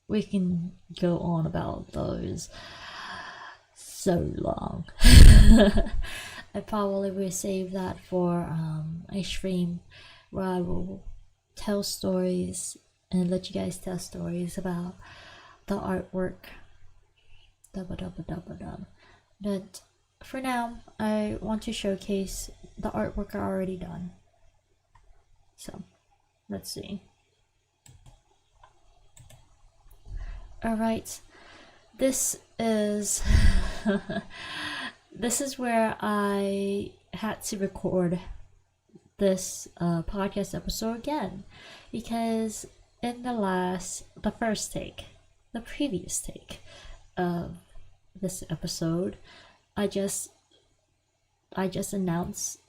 we can go on about those so long. I probably will save that for a stream where I will tell stories and let you guys tell stories about the artwork. Dubba dubba dubba dub. But for now, I want to showcase the artwork I already done. So, let's see. Alright, this is this is where I had to record this podcast episode again, because in the previous take of this episode, I just announced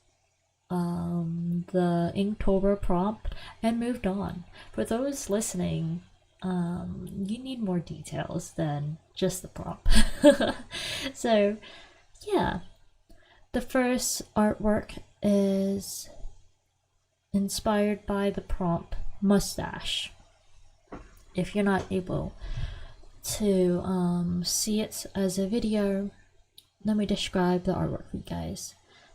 the Inktober prompt and moved on. For those listening, you need more details than just the prompt. So, yeah, the first artwork is inspired by the prompt mustache. If you're not able to see it as a video, let me describe the artwork for you guys.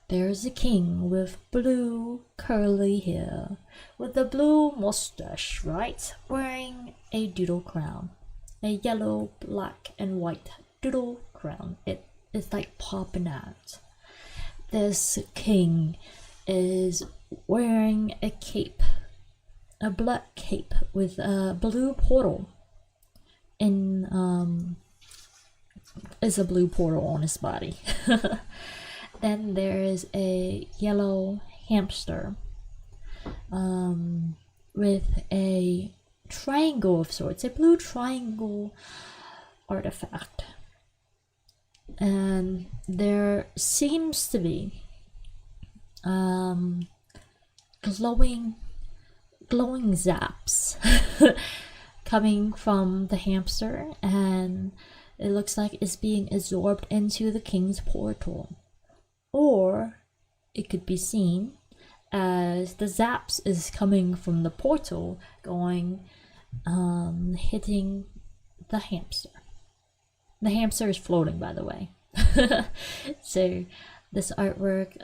There's a king with blue curly hair, with a blue mustache, right? Wearing a doodle crown. A yellow, black, and white doodle crown. It is like popping out. This king is wearing a cape. A black cape with a blue portal. Is a blue portal on his body. Then there is a yellow hamster with a triangle of sorts, a blue triangle artifact. And there seems to be glowing zaps coming from the hamster, and it looks like it's being absorbed into the king's portal. Or it could be seen as the zaps is coming from the portal, going hitting the hamster. The hamster is floating, by the way. So this artwork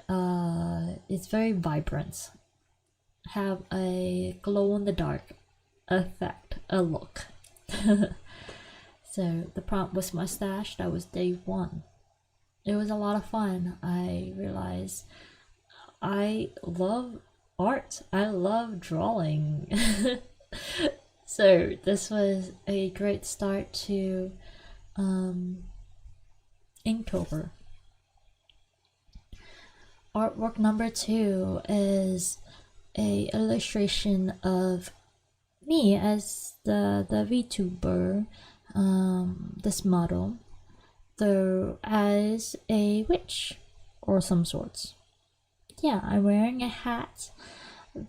is very vibrant. Have a glow in the dark effect, a look. So the prompt was mustache. That was day one. It was a lot of fun. I realized I love art. I love drawing. So this was a great start to Inktober. Artwork number 2 is a illustration of me as the VTuber, this model, though as a witch or some sorts. Yeah, I'm wearing a hat,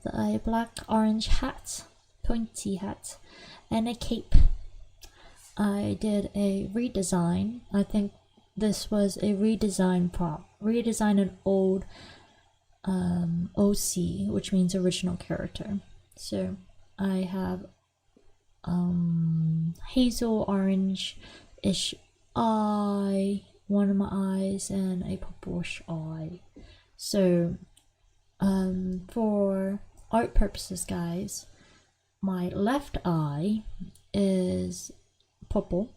a black orange hat, pointy hat, and a cape. I did a redesign. I think this was a redesign prop. Redesign an old OC, which means original character. So I have hazel orange-ish eye, one of my eyes, and a purplish eye. So for art purposes, guys, my left eye is purple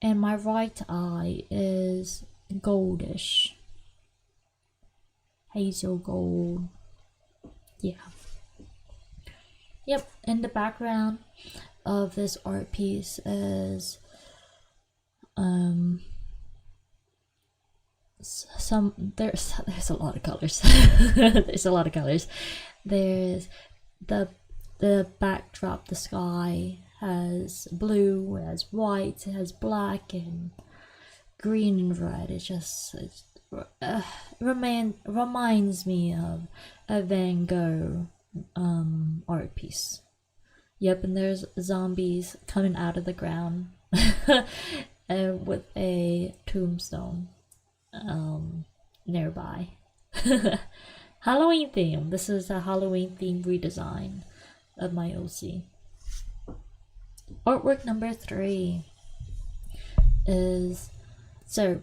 and my right eye is goldish, hazel gold. Yeah. Yep. In the background of this art piece is there's a lot of colors. There's a lot of colors. There's the backdrop, the sky has blue, it has white, it has black and green and red. It's reminds me of a Van Gogh art piece. Yep, and there's zombies coming out of the ground with a tombstone nearby. Halloween theme. This is a Halloween theme redesign of my OC. Artwork number 3 is, so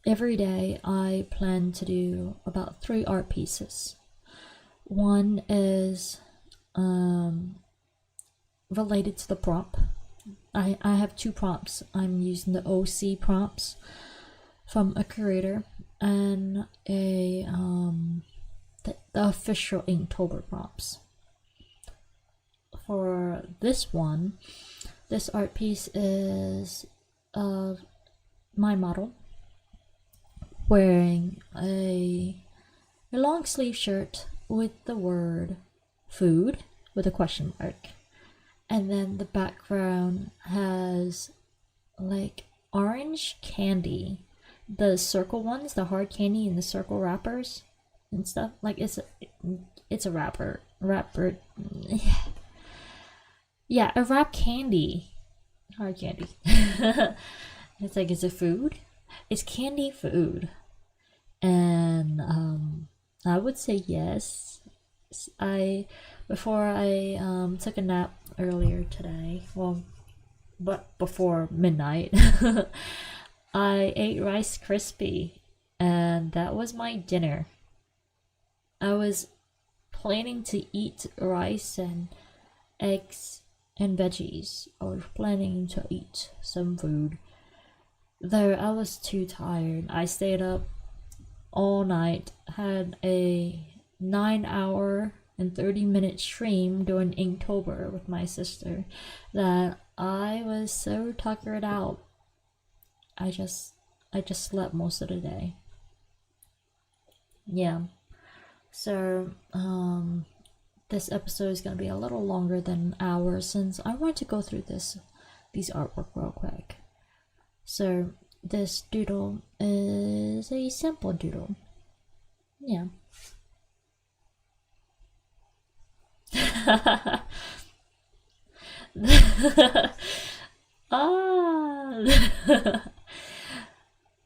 every day I plan to do about 3 art pieces. One is related to the prompt. I have 2 prompts. I'm using the OC prompts from a creator and the official Inktober prompts. For this one, this art piece is of my model wearing a long sleeve shirt with the word food with a question mark. And then the background has like orange candy. The circle ones, the hard candy and the circle wrappers and stuff. Like it's a wrapper. Yeah, a wrap candy. Hard candy. It's like, is it food? It's candy food. And I would say yes. Before I took a nap earlier today, but before midnight, I ate Rice Krispie, and that was my dinner. I was planning to eat rice and eggs and veggies. I was planning to eat some food. Though I was too tired. I stayed up all night, had a 9-hour and 30-minute stream during Inktober with my sister that I was so tuckered out. I just slept most of the day. Yeah. So this episode is gonna be a little longer than an hour since I want to go through these artwork real quick. So this doodle is a simple doodle. Yeah.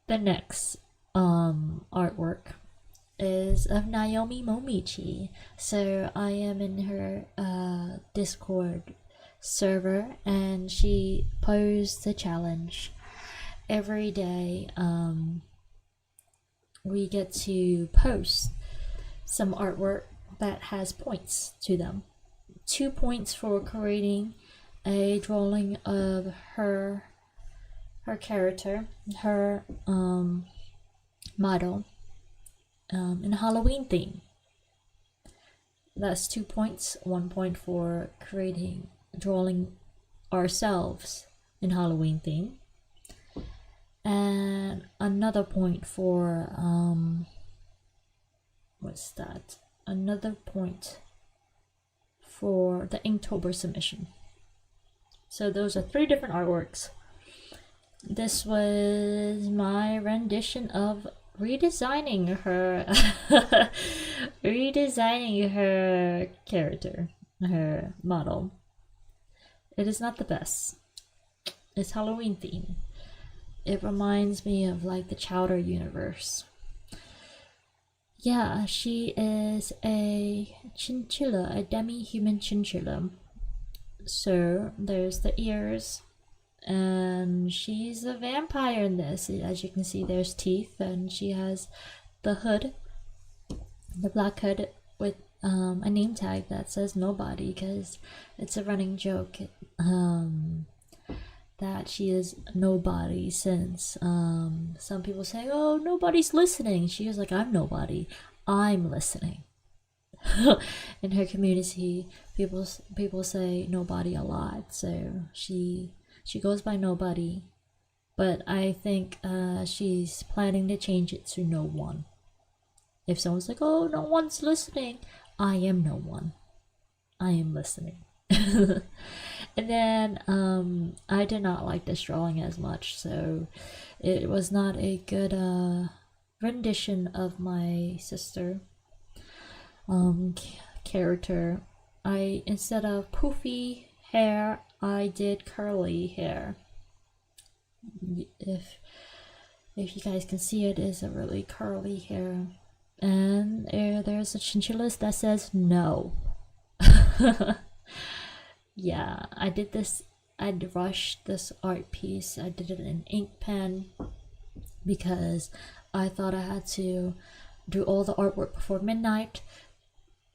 The next artwork is of Naomi Momichi. So I am in her Discord server, and she posed the challenge. Every day we get to post some artwork that has points to them. 2 points for creating a drawing of her character, her model in a Halloween theme. That's 2 points. 1 point for drawing ourselves in Halloween theme, and another point for what's that? Another point for the Inktober submission. So those are 3 different artworks. This was my rendition of redesigning her character, her model. It is not the best. It's Halloween theme. It reminds me of like the Chowder universe. Yeah, she is a chinchilla, a demi-human chinchilla. So there's the ears, and she's a vampire in this. As you can see, there's teeth, and she has the hood, the black hood with a name tag that says nobody, because it's a running joke that she is nobody, since some people say, oh, nobody's listening. She was like, I'm nobody, I'm listening. In her community, people say nobody a lot, so she goes by nobody, but I think she's planning to change it to no one. If someone's like, oh, no one's listening, I am no one, I am listening. And then I did not like this drawing as much, so it was not a good rendition of my sister character. I, instead of poofy hair, I did curly hair. If you guys can see, it is a really curly hair. And there's a chinchilla that says no. Yeah, I did this. I rushed this art piece. I did it in ink pen because I thought I had to do all the artwork before midnight.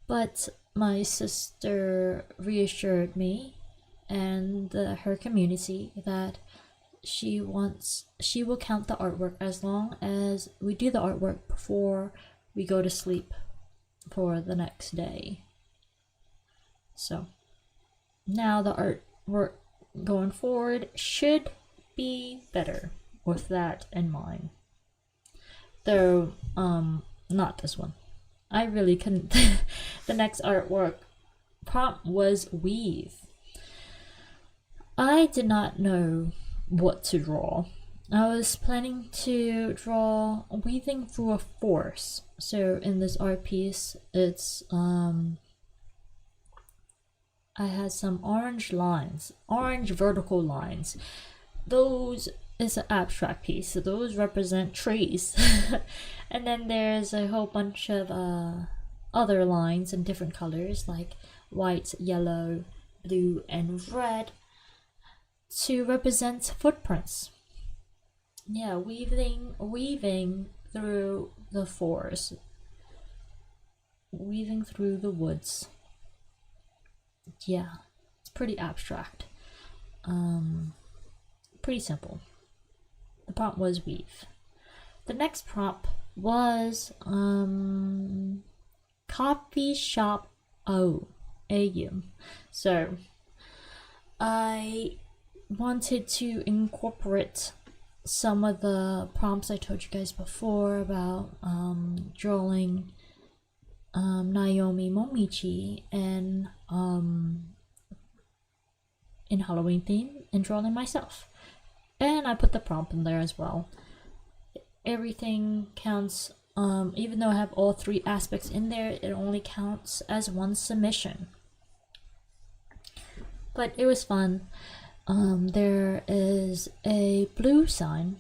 But my sister reassured me and her community that she will count the artwork as long as we do the artwork before we go to sleep for the next day. So now the artwork going forward should be better with that in mind. Though, not this one. I really couldn't. The next artwork prompt was weave. I did not know what to draw. I was planning to draw weaving through a force. So in this art piece, it's I had some orange lines, orange vertical lines. Those is an abstract piece, so those represent trees. And then there's a whole bunch of other lines in different colors, like white, yellow, blue, and red, to represent footprints. Yeah, weaving through the forest, weaving through the woods. Yeah, it's pretty abstract. Pretty simple. The prompt was weave. The next prompt was coffee shop AU. So I wanted to incorporate some of the prompts I told you guys before about drawing Naomi Momichi and in Halloween theme, and drawing myself. And I put the prompt in there as well. Everything counts, even though I have all three aspects in there, it only counts as one submission. But it was fun. There is a blue sign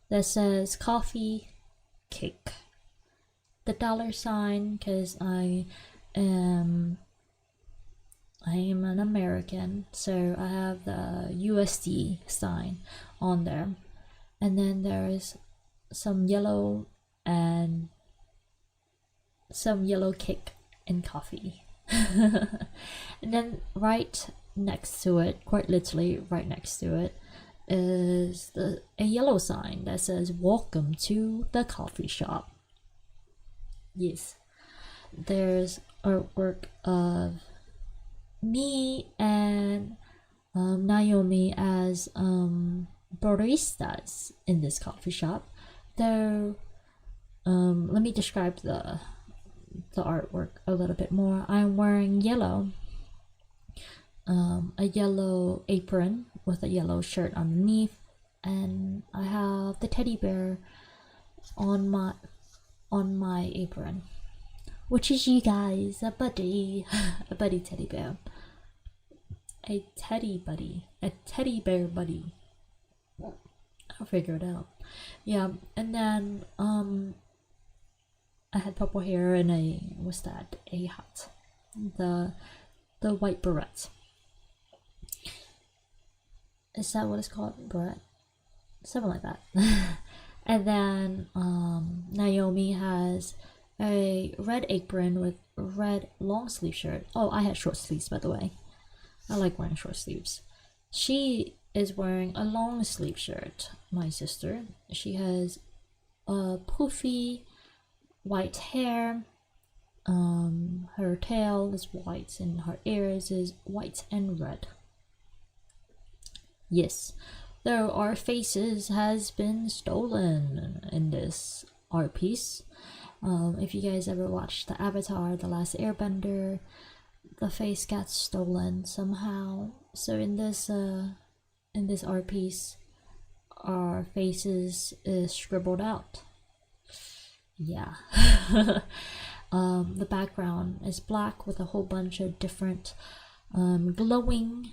that says coffee cake. The dollar sign, because I am an American, so I have the USD sign on there. And then there's some yellow cake and coffee. And then right next to it, quite literally right next to it, is a yellow sign that says welcome to the coffee shop. Yes, there's artwork of me and Naomi as baristas in this coffee shop. Though, let me describe the artwork a little bit more. I'm wearing yellow, a yellow apron with a yellow shirt underneath, and I have the teddy bear on my apron, which is you guys, a buddy teddy bear, a teddy bear buddy. I'll figure it out. Yeah, and then I had purple hair and a hat, the white beret. Is that what it's called? Beret? Something like that. And then Naomi has a red apron with red long sleeve shirt. Oh, I had short sleeves, by the way. I like wearing short sleeves. She is wearing a long sleeve shirt, my sister. She has a poofy white hair. Her tail is white and her ears is white and red. Yes, though our faces has been stolen in this art piece. If you guys ever watched the Avatar, The Last Airbender, the face got stolen somehow. So in this art piece, our faces is scribbled out. yeah. The background is black with a whole bunch of different glowing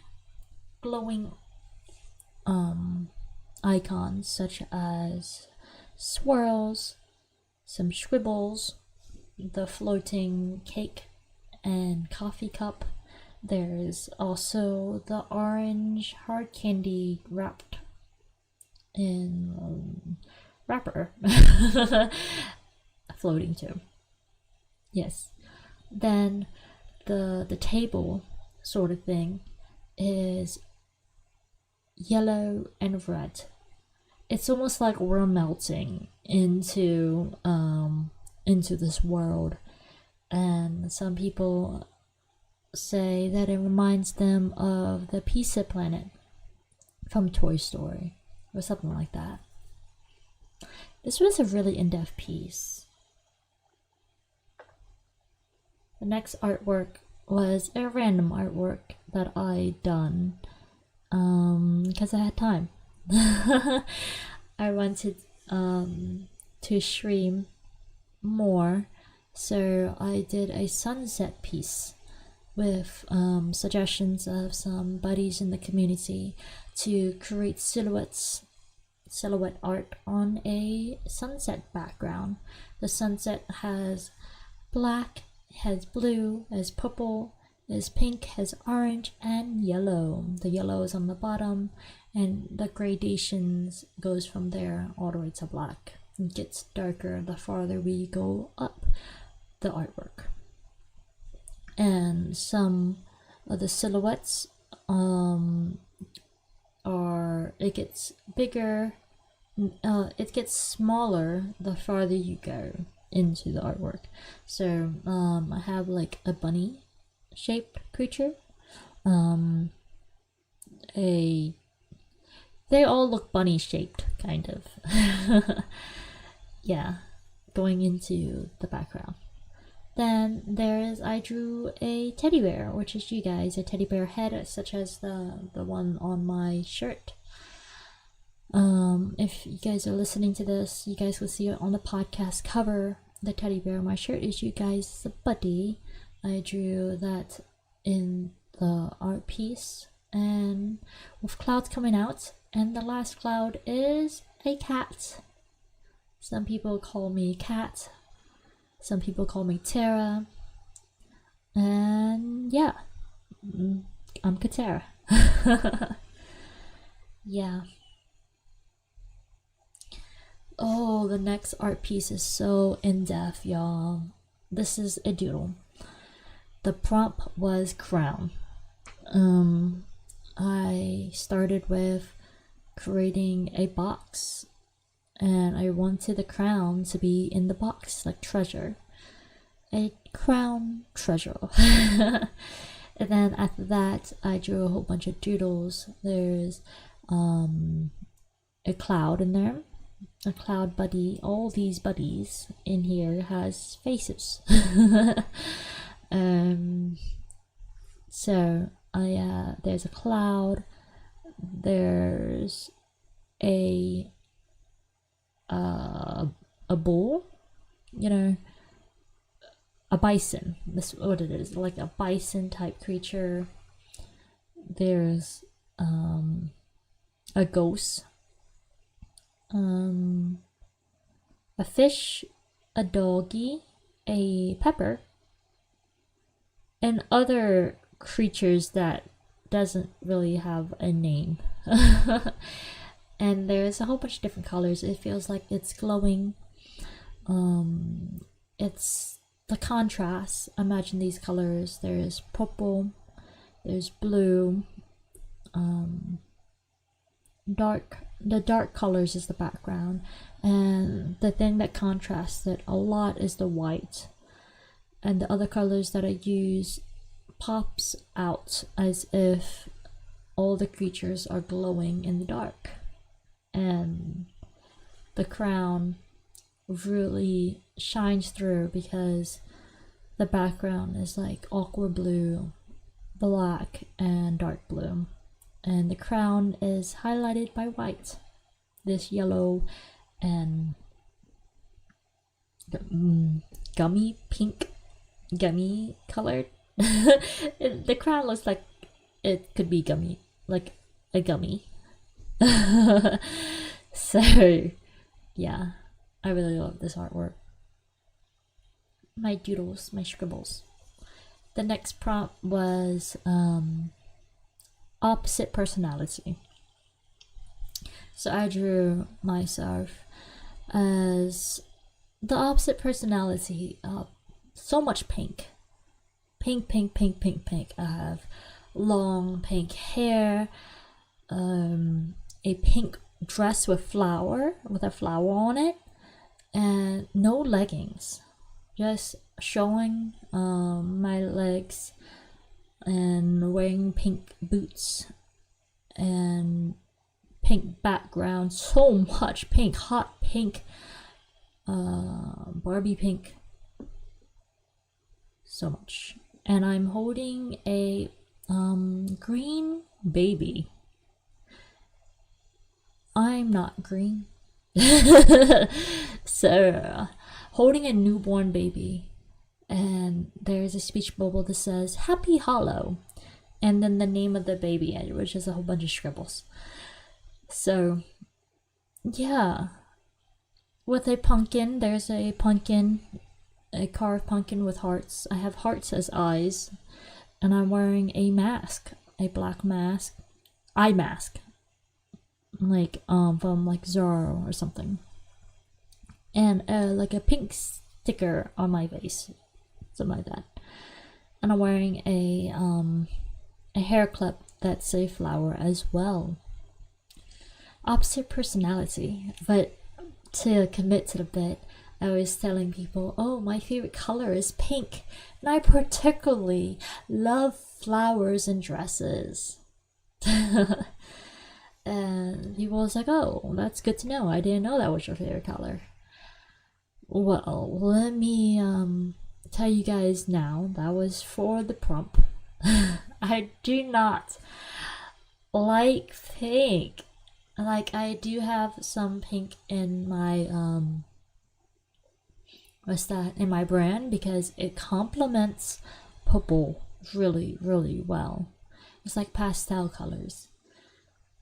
icons, such as swirls, some scribbles, the floating cake and coffee cup. There's also the orange hard candy wrapped in wrapper floating too. Yes. Then the table sort of thing is yellow and red. It's almost like we're melting into this world, and some people say that it reminds them of the Pizza Planet from Toy Story or something like that. This was a really in-depth piece. The next artwork was a random artwork that I done because I had time. I wanted to stream more, so I did a sunset piece with suggestions of some buddies in the community to create silhouette art on a sunset background. The sunset has black, has blue, has purple, has pink, has orange, and yellow. The yellow is on the bottom, and the gradations goes from there all the way to black. It gets darker the farther we go up the artwork. And some of the silhouettes it gets bigger, it gets smaller the farther you go into the artwork. So I have like a bunny shaped creature, they all look bunny shaped, kind of. Yeah, going into the background. Then I drew a teddy bear, which is you guys, a teddy bear head, such as the one on my shirt. If you guys are listening to this, you guys will see it on the podcast cover. The teddy bear on my shirt is you guys' buddy. I drew that in the art piece, and with clouds coming out, and the last cloud is a cat. Some people call me Cat, some people call me Katerra, and yeah, I'm Katerra. Yeah. Oh, the next art piece is so in-depth, y'all. This is a doodle. The prompt was crown. I started with creating a box, and I wanted the crown to be in the box, like treasure. A crown treasure. And then after that, I drew a whole bunch of doodles. There's a cloud in there, a cloud buddy. All these buddies in here has faces. So there's a cloud, there's a bull, a bison. That's what it is, like a bison type creature. There's a ghost, a fish, a doggy, a pepper, and other creatures that doesn't really have a name. And there's a whole bunch of different colors. It feels like it's glowing. It's the contrast. Imagine these colors. There's purple, there's blue, the dark colors is the background, and the thing that contrasts it a lot is the white, and the other colors that I use pops out as if all the creatures are glowing in the dark. And the crown really shines through because the background is like aqua blue, black, and dark blue, and the crown is highlighted by white, this yellow and gummy pink, gummy colored. The crown looks like it could be gummy, like a gummy. So, yeah, I really love this artwork. My doodles, my scribbles. The next prompt was opposite personality. So I drew myself as the opposite personality. So much pink. Pink, pink, pink, pink, pink. I have long pink hair, a pink dress with a flower on it, and no leggings. Just showing my legs and wearing pink boots and pink background. So much pink, hot pink, Barbie pink. So much. And I'm holding a green baby. I'm not green. So, holding a newborn baby, and there's a speech bubble that says Happy Hollow, and then the name of the baby, which is a whole bunch of scribbles. So, yeah, with a pumpkin, there's a pumpkin, a carved pumpkin with hearts. I have hearts as eyes, and I'm wearing a mask, a black mask, eye mask, like from like Zorro or something, and like a pink sticker on my face, something like that. And I'm wearing a hair clip that's a flower as well. Opposite personality, but to commit to the bit, I was telling people, oh, my favorite color is pink, and I particularly love flowers and dresses. And people was like, oh, that's good to know. I didn't know that was your favorite color. Well, let me tell you guys now, that was for the prompt. I do not like pink. Like, I do have some pink in my in my brand, because it complements purple really, really well. It's like pastel colors.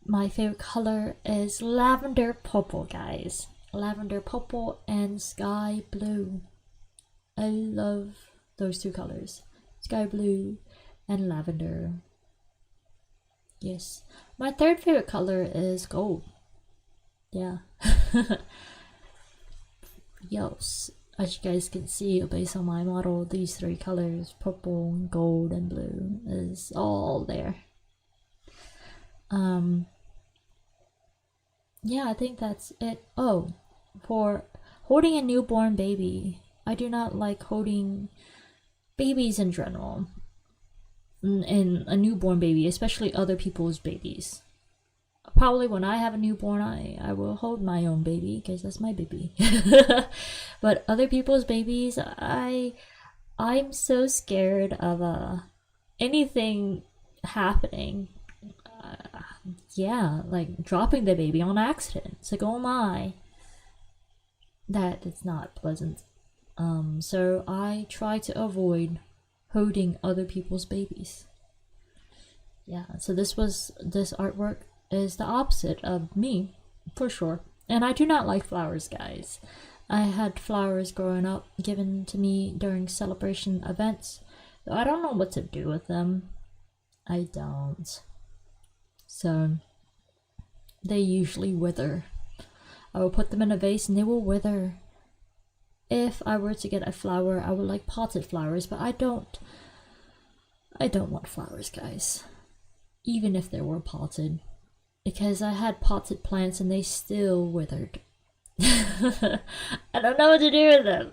My favorite color is lavender purple, guys. Lavender purple and sky blue. I love those two colors. Sky blue and lavender. Yes. My third favorite color is gold. Yeah. Yes. As you guys can see, based on my model, these three colors, purple, gold, and blue, is all there. Yeah, I think that's it. Oh, for holding a newborn baby, I do not like holding babies in general. And a newborn baby, especially other people's babies. Probably when I have a newborn, I will hold my own baby, because that's my baby. But other people's babies, I'm so scared of anything happening. Yeah, like dropping the baby on accident. It's like, oh my, that is not pleasant. So I try to avoid holding other people's babies. Yeah, so this artwork is the opposite of me, for sure. And I do not like flowers, guys. I had flowers growing up given to me during celebration events, though I don't know what to do with them. I don't. So they usually wither. I will put them in a vase and they will wither. If I were to get a flower, I would like potted flowers, but I don't want flowers, guys. Even if they were potted. Because I had potted plants and they still withered. I don't know what to do with them.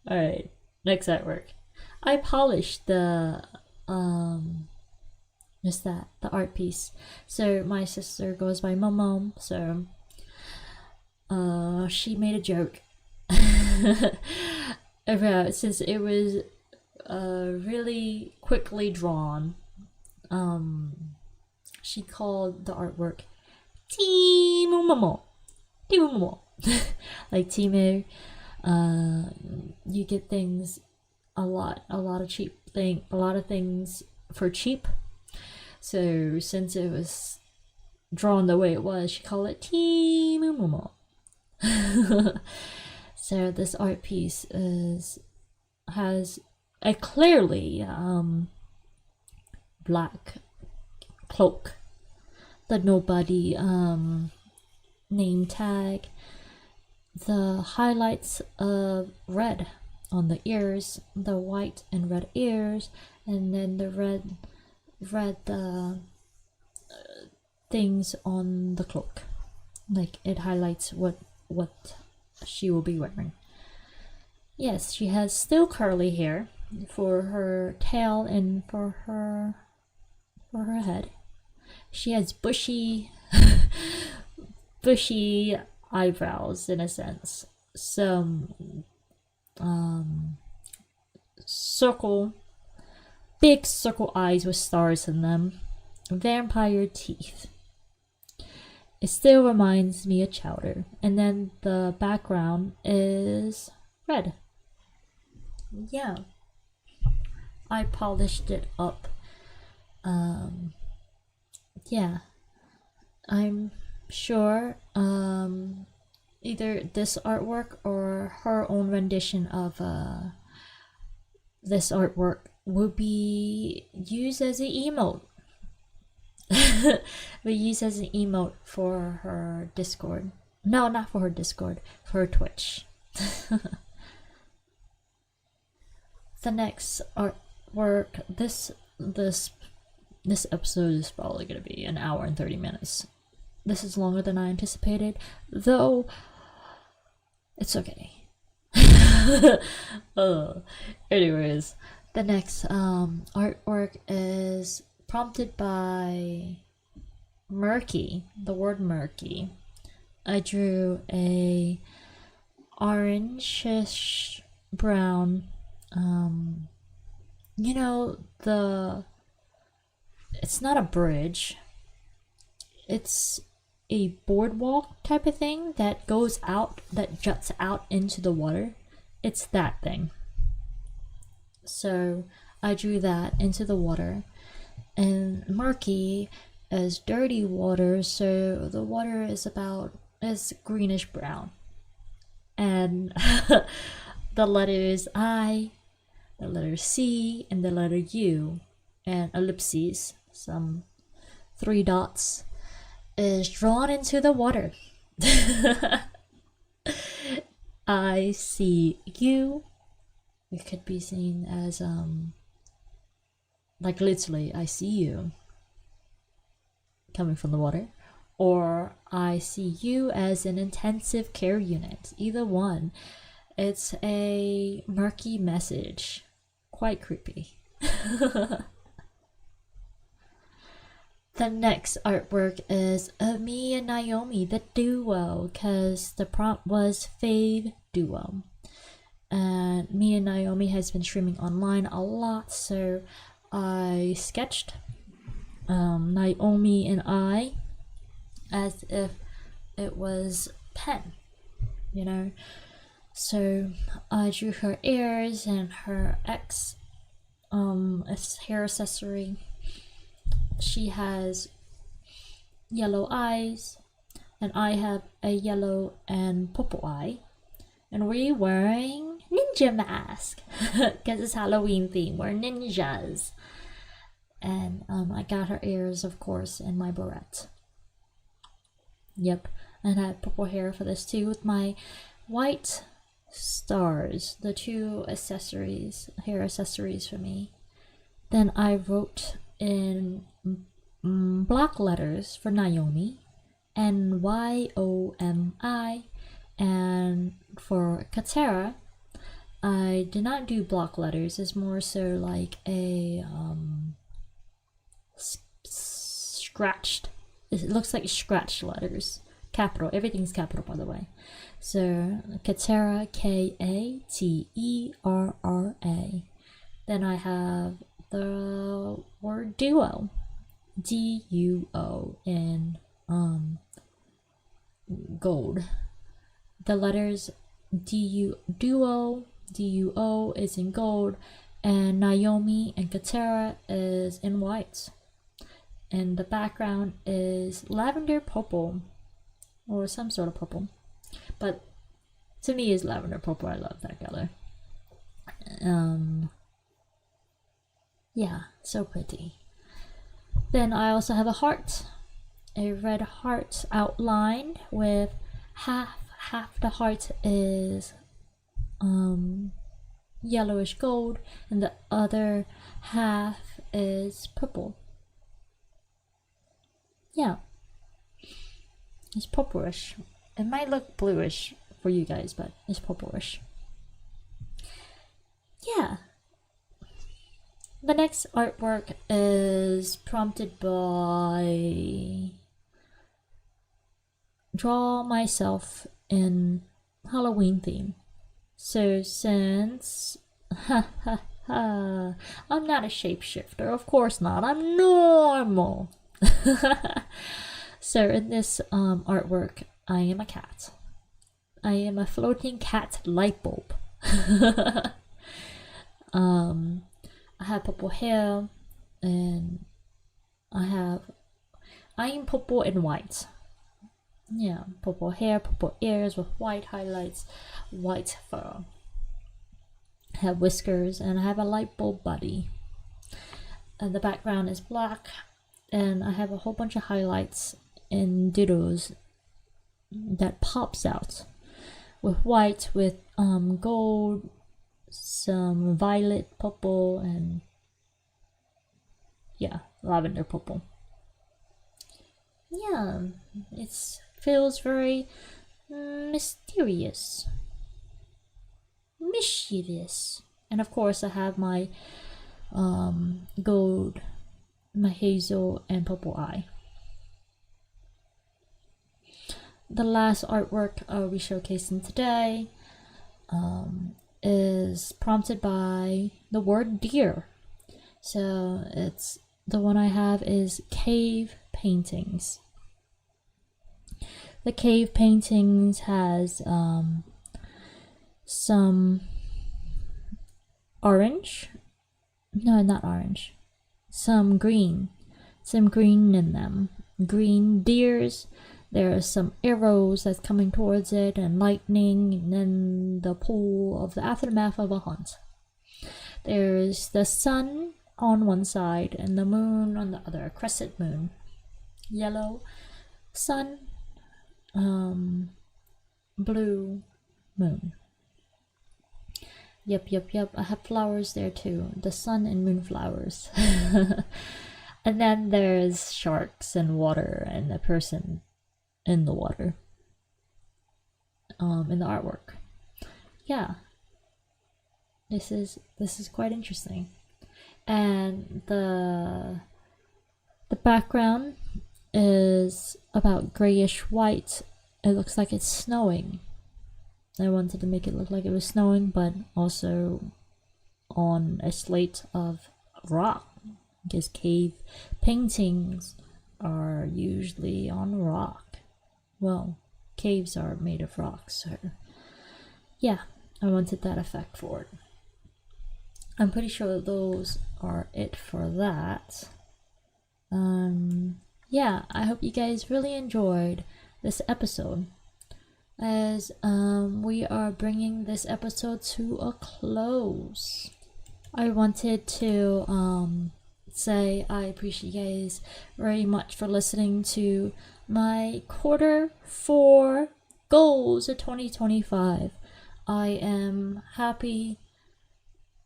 Alright, next artwork. I polished the the art piece. So my sister goes by Momo, so she made a joke about, since it was really quickly drawn, she called the artwork Team Momo. like Temu. You get things a lot of things for cheap. So since it was drawn the way it was, she called it Timu. So this art piece has a clearly black cloak, the nobody name tag, the highlights of red on the ears, the white and red ears, and then the red things on the cloak. Like it highlights what she will be wearing. Yes, she has still curly hair for her tail and for her head. She has bushy eyebrows in a sense. Some big circle eyes with stars in them. Vampire teeth. It still reminds me of Chowder. And then the background is red. Yeah. I polished it up. Yeah. I'm sure either this artwork or her own rendition of this artwork will be used as an emote. We use as an emote for her Discord. No, not for her Discord, for her Twitch. The next artwork, this episode is probably gonna be an hour and 30 minutes. This is longer than I anticipated, though it's okay. Anyways, the next artwork is prompted by murky, the word murky. I drew a orangish brown, it's not a bridge, it's a boardwalk type of thing that goes out, that juts out into the water. It's that thing. So I drew that into the water, and murky as dirty water, so the water is greenish brown, and the letters I, the letter C, and the letter U, and ellipses, some 3 dots, is drawn into the water. I see you. It could be seen as like literally, I see you coming from the water, or I see you as an intensive care unit. Either one. It's a murky message. Quite creepy. The next artwork is of me and Naomi, the duo, because the prompt was fave duo. And me and Naomi has been streaming online a lot, so I sketched Naomi and I as if it was pen, So I drew her ears and her hair accessory. She has yellow eyes, and I have a yellow and purple eye. And we're wearing ninja mask because it's Halloween theme. We're ninjas. And I got her ears, of course, and my barrette. Yep, and I have purple hair for this too, with my white stars, the 2 hair accessories for me. Then I wrote in block letters for Naomi, NYOMI, and for Katerra, I did not do block letters. It's more so like a scratched. It looks like scratched letters. Capital. Everything's capital, by the way. So Katerra, Katerra. Then I have the word duo, DUO, in gold. the letters duo is in gold, and Naomi and Katerra is in white. And the background is lavender purple, or some sort of purple, but to me is lavender purple. I love that color. Yeah, so pretty. Then I also have a heart, a red heart outlined with half the heart is yellowish gold, and the other half is purple. Yeah, it's purplish. It might look bluish for you guys, but it's purplish. Yeah. The next artwork is prompted by draw myself in Halloween theme. So since I'm not a shapeshifter, of course not. I'm normal. So in this artwork, I am a cat. I am a floating cat light bulb. I have purple hair, and I am purple and white. Yeah, purple hair, purple ears with white highlights, white fur. I have whiskers, and I have a light bulb body. And the background is black, and I have a whole bunch of highlights and doodles that pops out with white, with gold, some violet purple, and yeah, lavender purple. Yeah, it feels very mysterious, mischievous. And of course I have my gold, my hazel and purple eye. The last artwork I'll be showcasing today is prompted by the word deer. So it's the one I have is cave paintings. The cave paintings has some orange, no, not orange, some green in them, green deers. There are some arrows that's coming towards it, and lightning, and then the pool of the aftermath of a hunt. There's the sun on one side and the moon on the other, a crescent moon. Yellow sun, blue moon. Yep. I have flowers there too. The sun and moon flowers. And then there's sharks and water and a person in the water. In the artwork. Yeah. This is quite interesting. And the background is about grayish white. It looks like it's snowing. I wanted to make it look like it was snowing, but also on a slate of rock, because cave paintings are usually on rock. Well, caves are made of rocks, so yeah, I wanted that effect for it. I'm pretty sure those are it for that. Yeah, I hope you guys really enjoyed this episode, as we are bringing this episode to a close. I wanted to say I appreciate you guys very much for listening to my Q4 goals of 2025. I am happy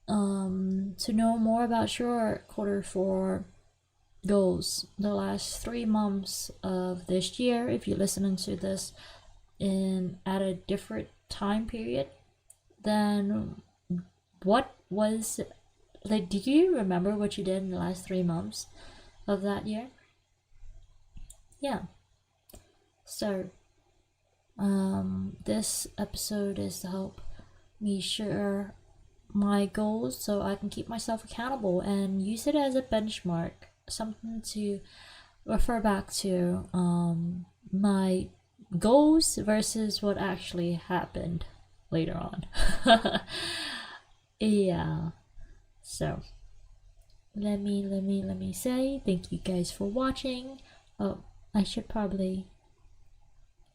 to know more about your Q4 goals, the last 3 months of this year. If you're listening to this at a different time period, then what was, like, do you remember what you did in the last 3 months of that year? Yeah. So this episode is to help me share my goals so I can keep myself accountable and use it as a benchmark, something to refer back to my goals versus what actually happened later on. Yeah. So let me say thank you guys for watching. Oh, I should probably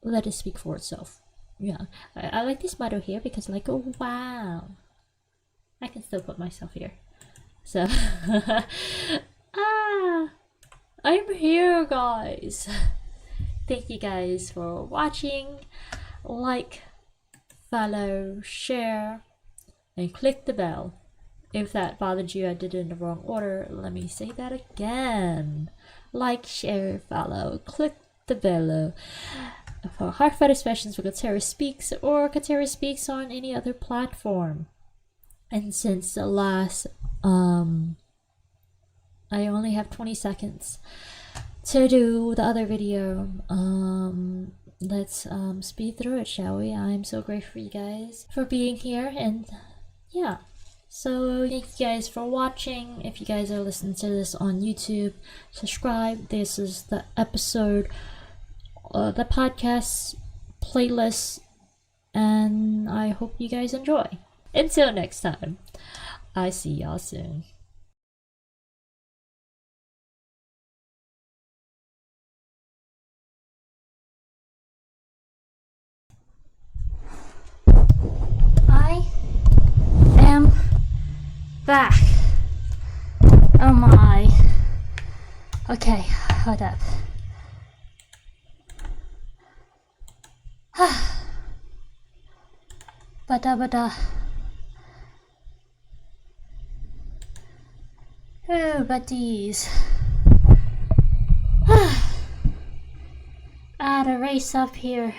let it speak for itself. Yeah, I like this motto here because like, oh wow, I can still put myself here. So I'm here, guys. Thank you guys for watching. Like, follow, share, and click the bell. If that bothered you, I did it in the wrong order. Let me say that again. Like, share, follow, click the bell for Heartfelt Expressions for Katerra Speaks or Katerra Speaks on any other platform. And since the last, I only have 20 seconds to do the other video. Let's speed through it, shall we? I'm so grateful for you guys for being here, and yeah. So thank you guys for watching. If you guys are listening to this on YouTube, subscribe. This is the episode, the podcast playlist, and I hope you guys enjoy. Until next time, I see y'all soon.
I am back. Oh my. Okay, hold up. Bada. Oh, buddies. I had a race up here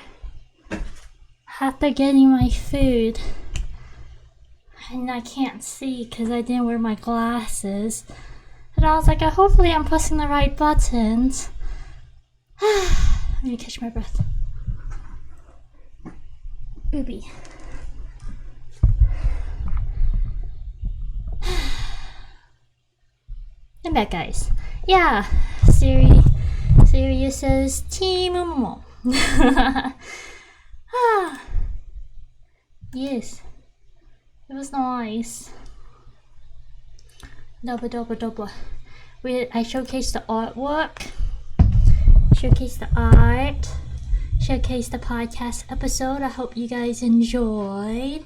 after getting my food. And I can't see because I didn't wear my glasses. And I was like, hopefully I'm pressing the right buttons. Let me catch my breath. Ooby. I'm back, guys. Yeah, Sirius says Team Momo. Yes, it was nice. Double. I showcased the artwork, showcased the art, showcased the podcast episode. I hope you guys enjoyed.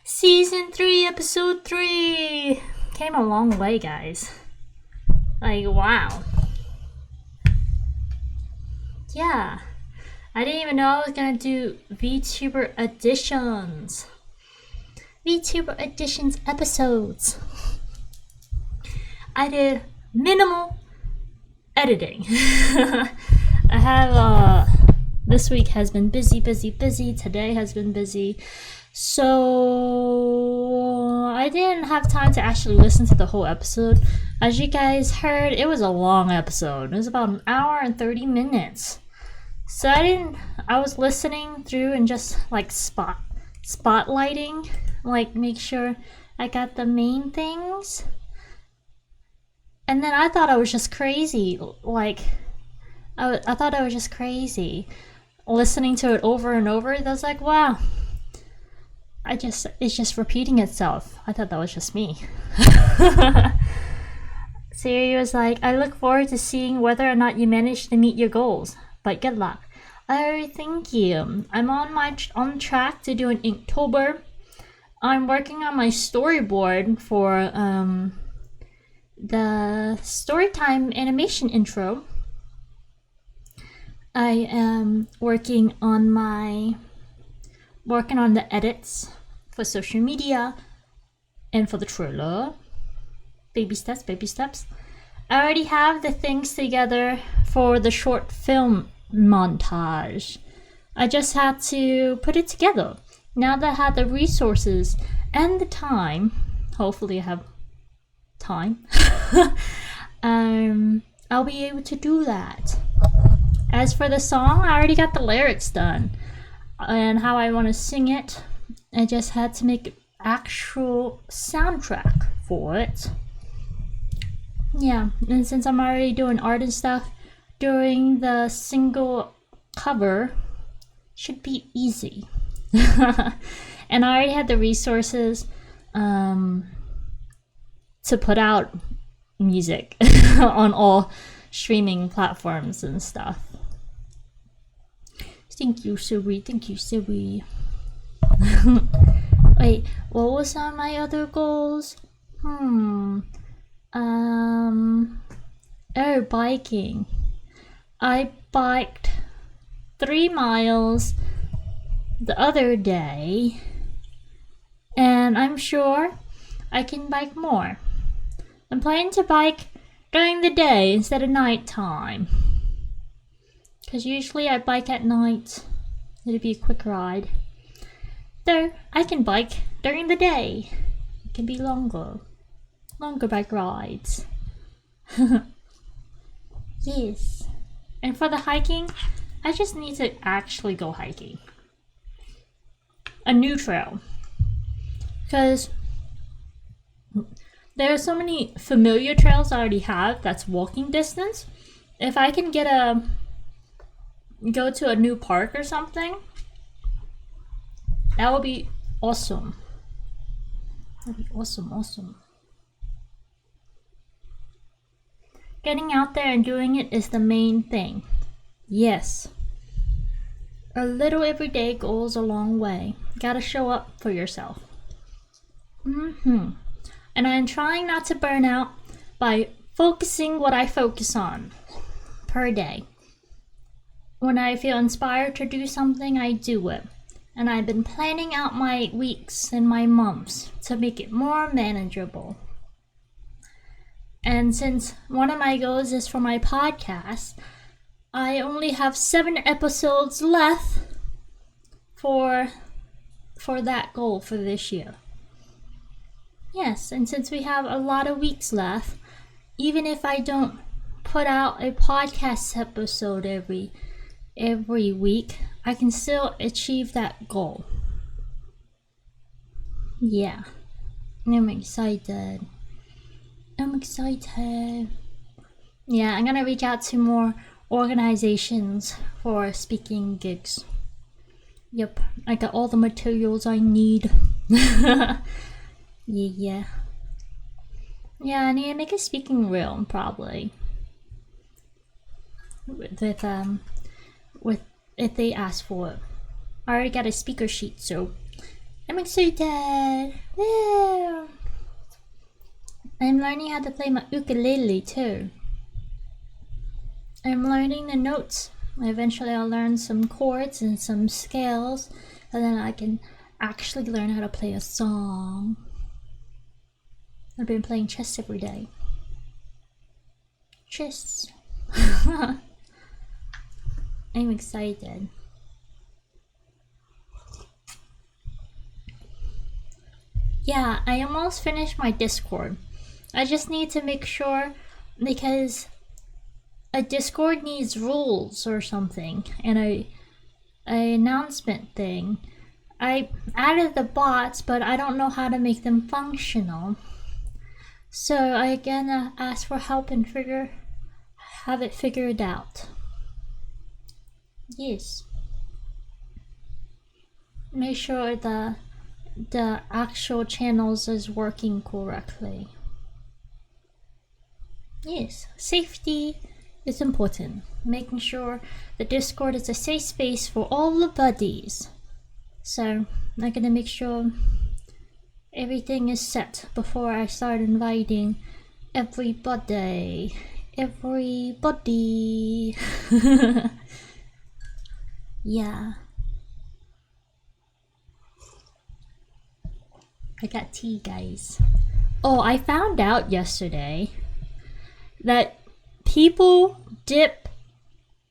Season 3, episode 3. Came a long way, guys. Like, wow. Yeah. I didn't even know I was gonna do VTuber editions. VTuber editions episodes. I did minimal editing. I have, this week has been busy. Today has been busy. So I didn't have time to actually listen to the whole episode. As you guys heard, it was a long episode. It was about an hour and 30 minutes. So I was listening through and just like spotlighting, like make sure I got the main things. And then I thought I was just crazy. Like, I thought I was just crazy. Listening to it over and over, I was like, wow. It's just repeating itself. I thought that was just me. Siri was like, I look forward to seeing whether or not you manage to meet your goals. But good luck. Oh, thank you. I'm on track to do an Inktober. I'm working on my storyboard for the Storytime animation intro. I am working on the edits for social media and for the trailer. Baby steps. I already have the things together for the short film montage. I just had to put it together. Now that I have the resources and the time, hopefully I have time, I'll be able to do that. As for the song, I already got the lyrics done and how I want to sing it. I just had to make an actual soundtrack for it. Yeah, and since I'm already doing art and stuff, during the single cover, should be easy. And I already had the resources to put out music on all streaming platforms and stuff. Thank you, Siri. Thank you, Siri. Wait, what was on my other goals? Biking. I biked 3 miles the other day, and I'm sure I can bike more. I'm planning to bike during the day instead of nighttime, because usually I bike at night. It'll be a quick ride. Though I can bike during the day. It can be longer bike rides. Yes. And for the hiking, I just need to actually go hiking. A new trail. Because there are so many familiar trails I already have that's walking distance. If I can go to a new park or something, that would be awesome. That'd be awesome. Getting out there and doing it is the main thing. Yes. A little every day goes a long way. Gotta show up for yourself. And I'm trying not to burn out by focusing what I focus on per day. When I feel inspired to do something, I do it. And I've been planning out my weeks and my months to make it more manageable. And since one of my goals is for my podcast, I only have 7 episodes left for that goal for this year. Yes, and since we have a lot of weeks left, even if I don't put out a podcast episode every week, I can still achieve that goal. Yeah, I'm excited. Yeah, I'm gonna reach out to more organizations for speaking gigs. Yep, I got all the materials I need. Yeah, I need to make a speaking reel probably. With if they ask for it. I already got a speaker sheet, so I'm excited. Yeah. I'm learning how to play my ukulele too. I'm learning the notes. Eventually I'll learn some chords and some scales, and then I can actually learn how to play a song. I've been playing chess every day. Chess. I'm excited. Yeah, I almost finished my Discord. I just need to make sure, because a Discord needs rules or something, and a announcement thing. I added the bots, but I don't know how to make them functional. So I gonna ask for help and have it figured out. Yes. Make sure the actual channels is working correctly. Yes, safety is important. Making sure the Discord is a safe space for all the buddies. So I'm gonna make sure everything is set before I start inviting everybody. Yeah. I got tea, guys. Oh, I found out yesterday that people dip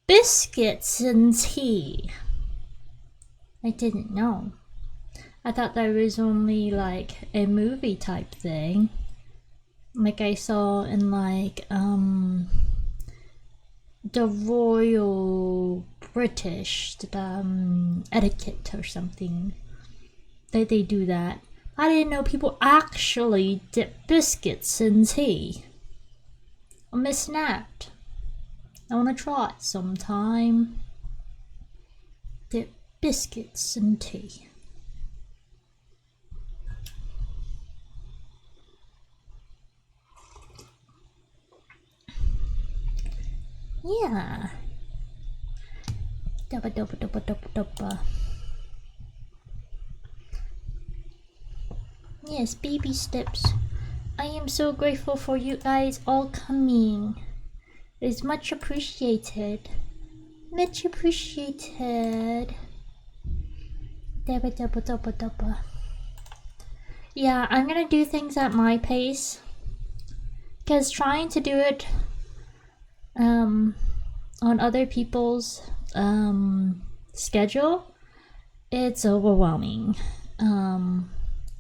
biscuits in tea. I didn't know. I thought that was only like a movie type thing. Like I saw in like the Royal British etiquette or something. They do that. I didn't know people actually dip biscuits in tea. I missed out. I wanna try it sometime. Dip biscuits and tea. Yeah. Dubba dubba dubba dubba dubba. Yes, baby steps. I am so grateful for you guys all coming. It's much appreciated. Much appreciated. Dubba dubba dubba dubba. Yeah, I'm gonna do things at my pace. Because trying to do it on other people's schedule, it's overwhelming.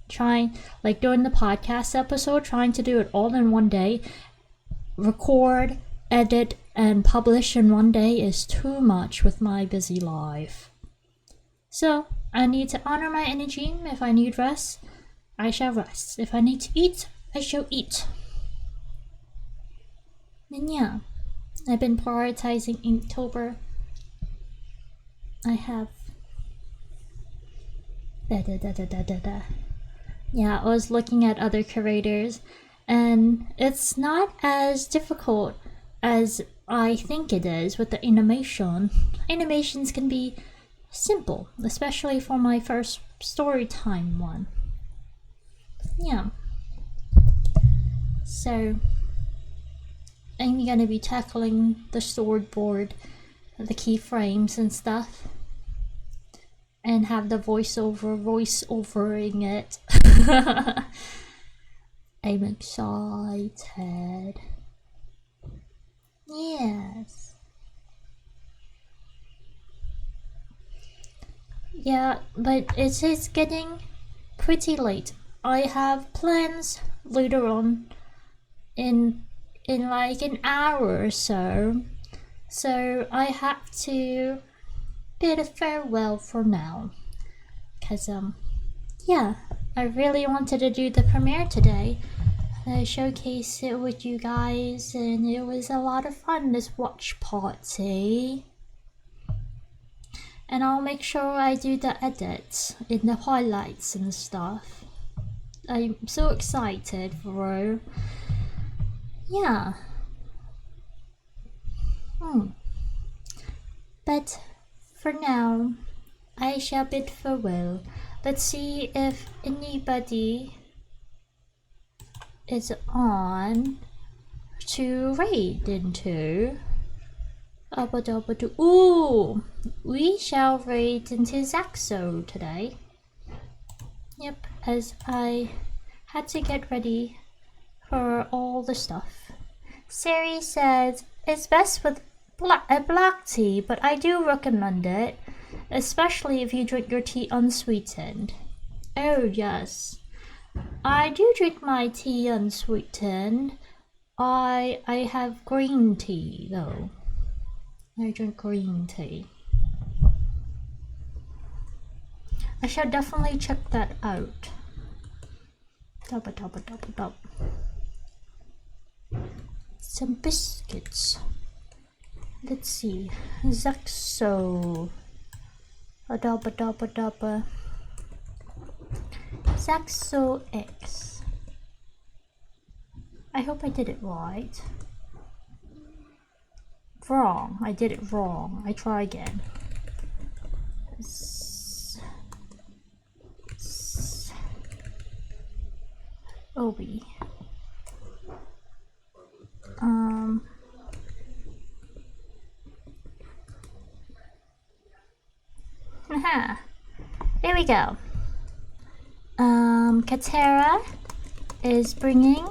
Trying, like during the podcast episode, trying to do it all in one day, record, edit, and publish in one day is too much with my busy life. So I need to honor my energy. If I need rest, I shall rest. If I need to eat, I shall eat. And yeah, I've been prioritizing Inktober. I have Yeah, I was looking at other curators, and it's not as difficult as I think it is with the animation. Animations can be simple, especially for my first story time one. Yeah. So I'm gonna be tackling the storyboard, the keyframes and stuff, and have the voiceovering it. I'm excited. Yes. Yeah, but it is getting pretty late. I have plans later on in like an hour or so. So I have to bid a farewell for now. Cause yeah, I really wanted to do the premiere today. I showcase it with you guys, and it was a lot of fun, this watch party. And I'll make sure I do the edits in the highlights and stuff. I'm so excited, bro. Yeah. But for now, I shall bid farewell. Let's see if anybody is on to raid into. Ooh, we shall raid into Zaxo today. Yep, as I had to get ready for all the stuff. Siri says it's best with black tea, but I do recommend it, especially if you drink your tea unsweetened. Oh yes, I do drink my tea unsweetened. I have green tea though. I drink green tea. I shall definitely check that out. Dub. Some biscuits. Let's see. Zaxo. Adaba. Zaxo X. I hope I did it right. Wrong. I did it wrong. I try again. Obi. There we go. Katerra is bringing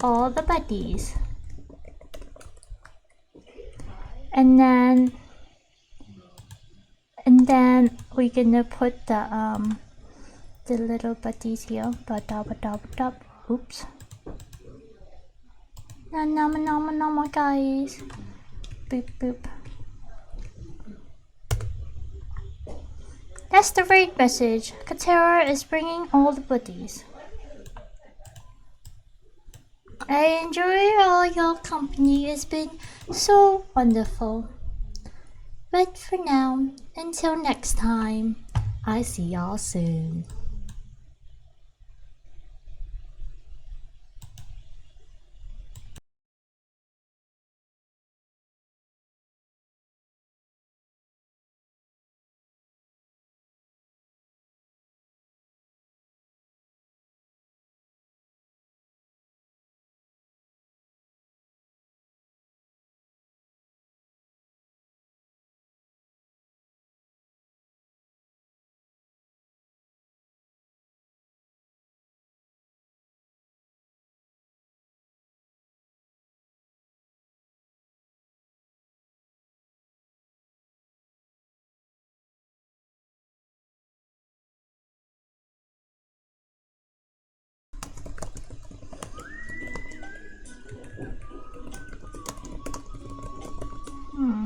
all the buddies. And then we're gonna put the little buddies here. Oops. No, guys. Boop. That's the raid message. Katerra is bringing all the buddies. I enjoy all your company. It's been so wonderful. But for now, until next time, I see y'all soon. Hmm.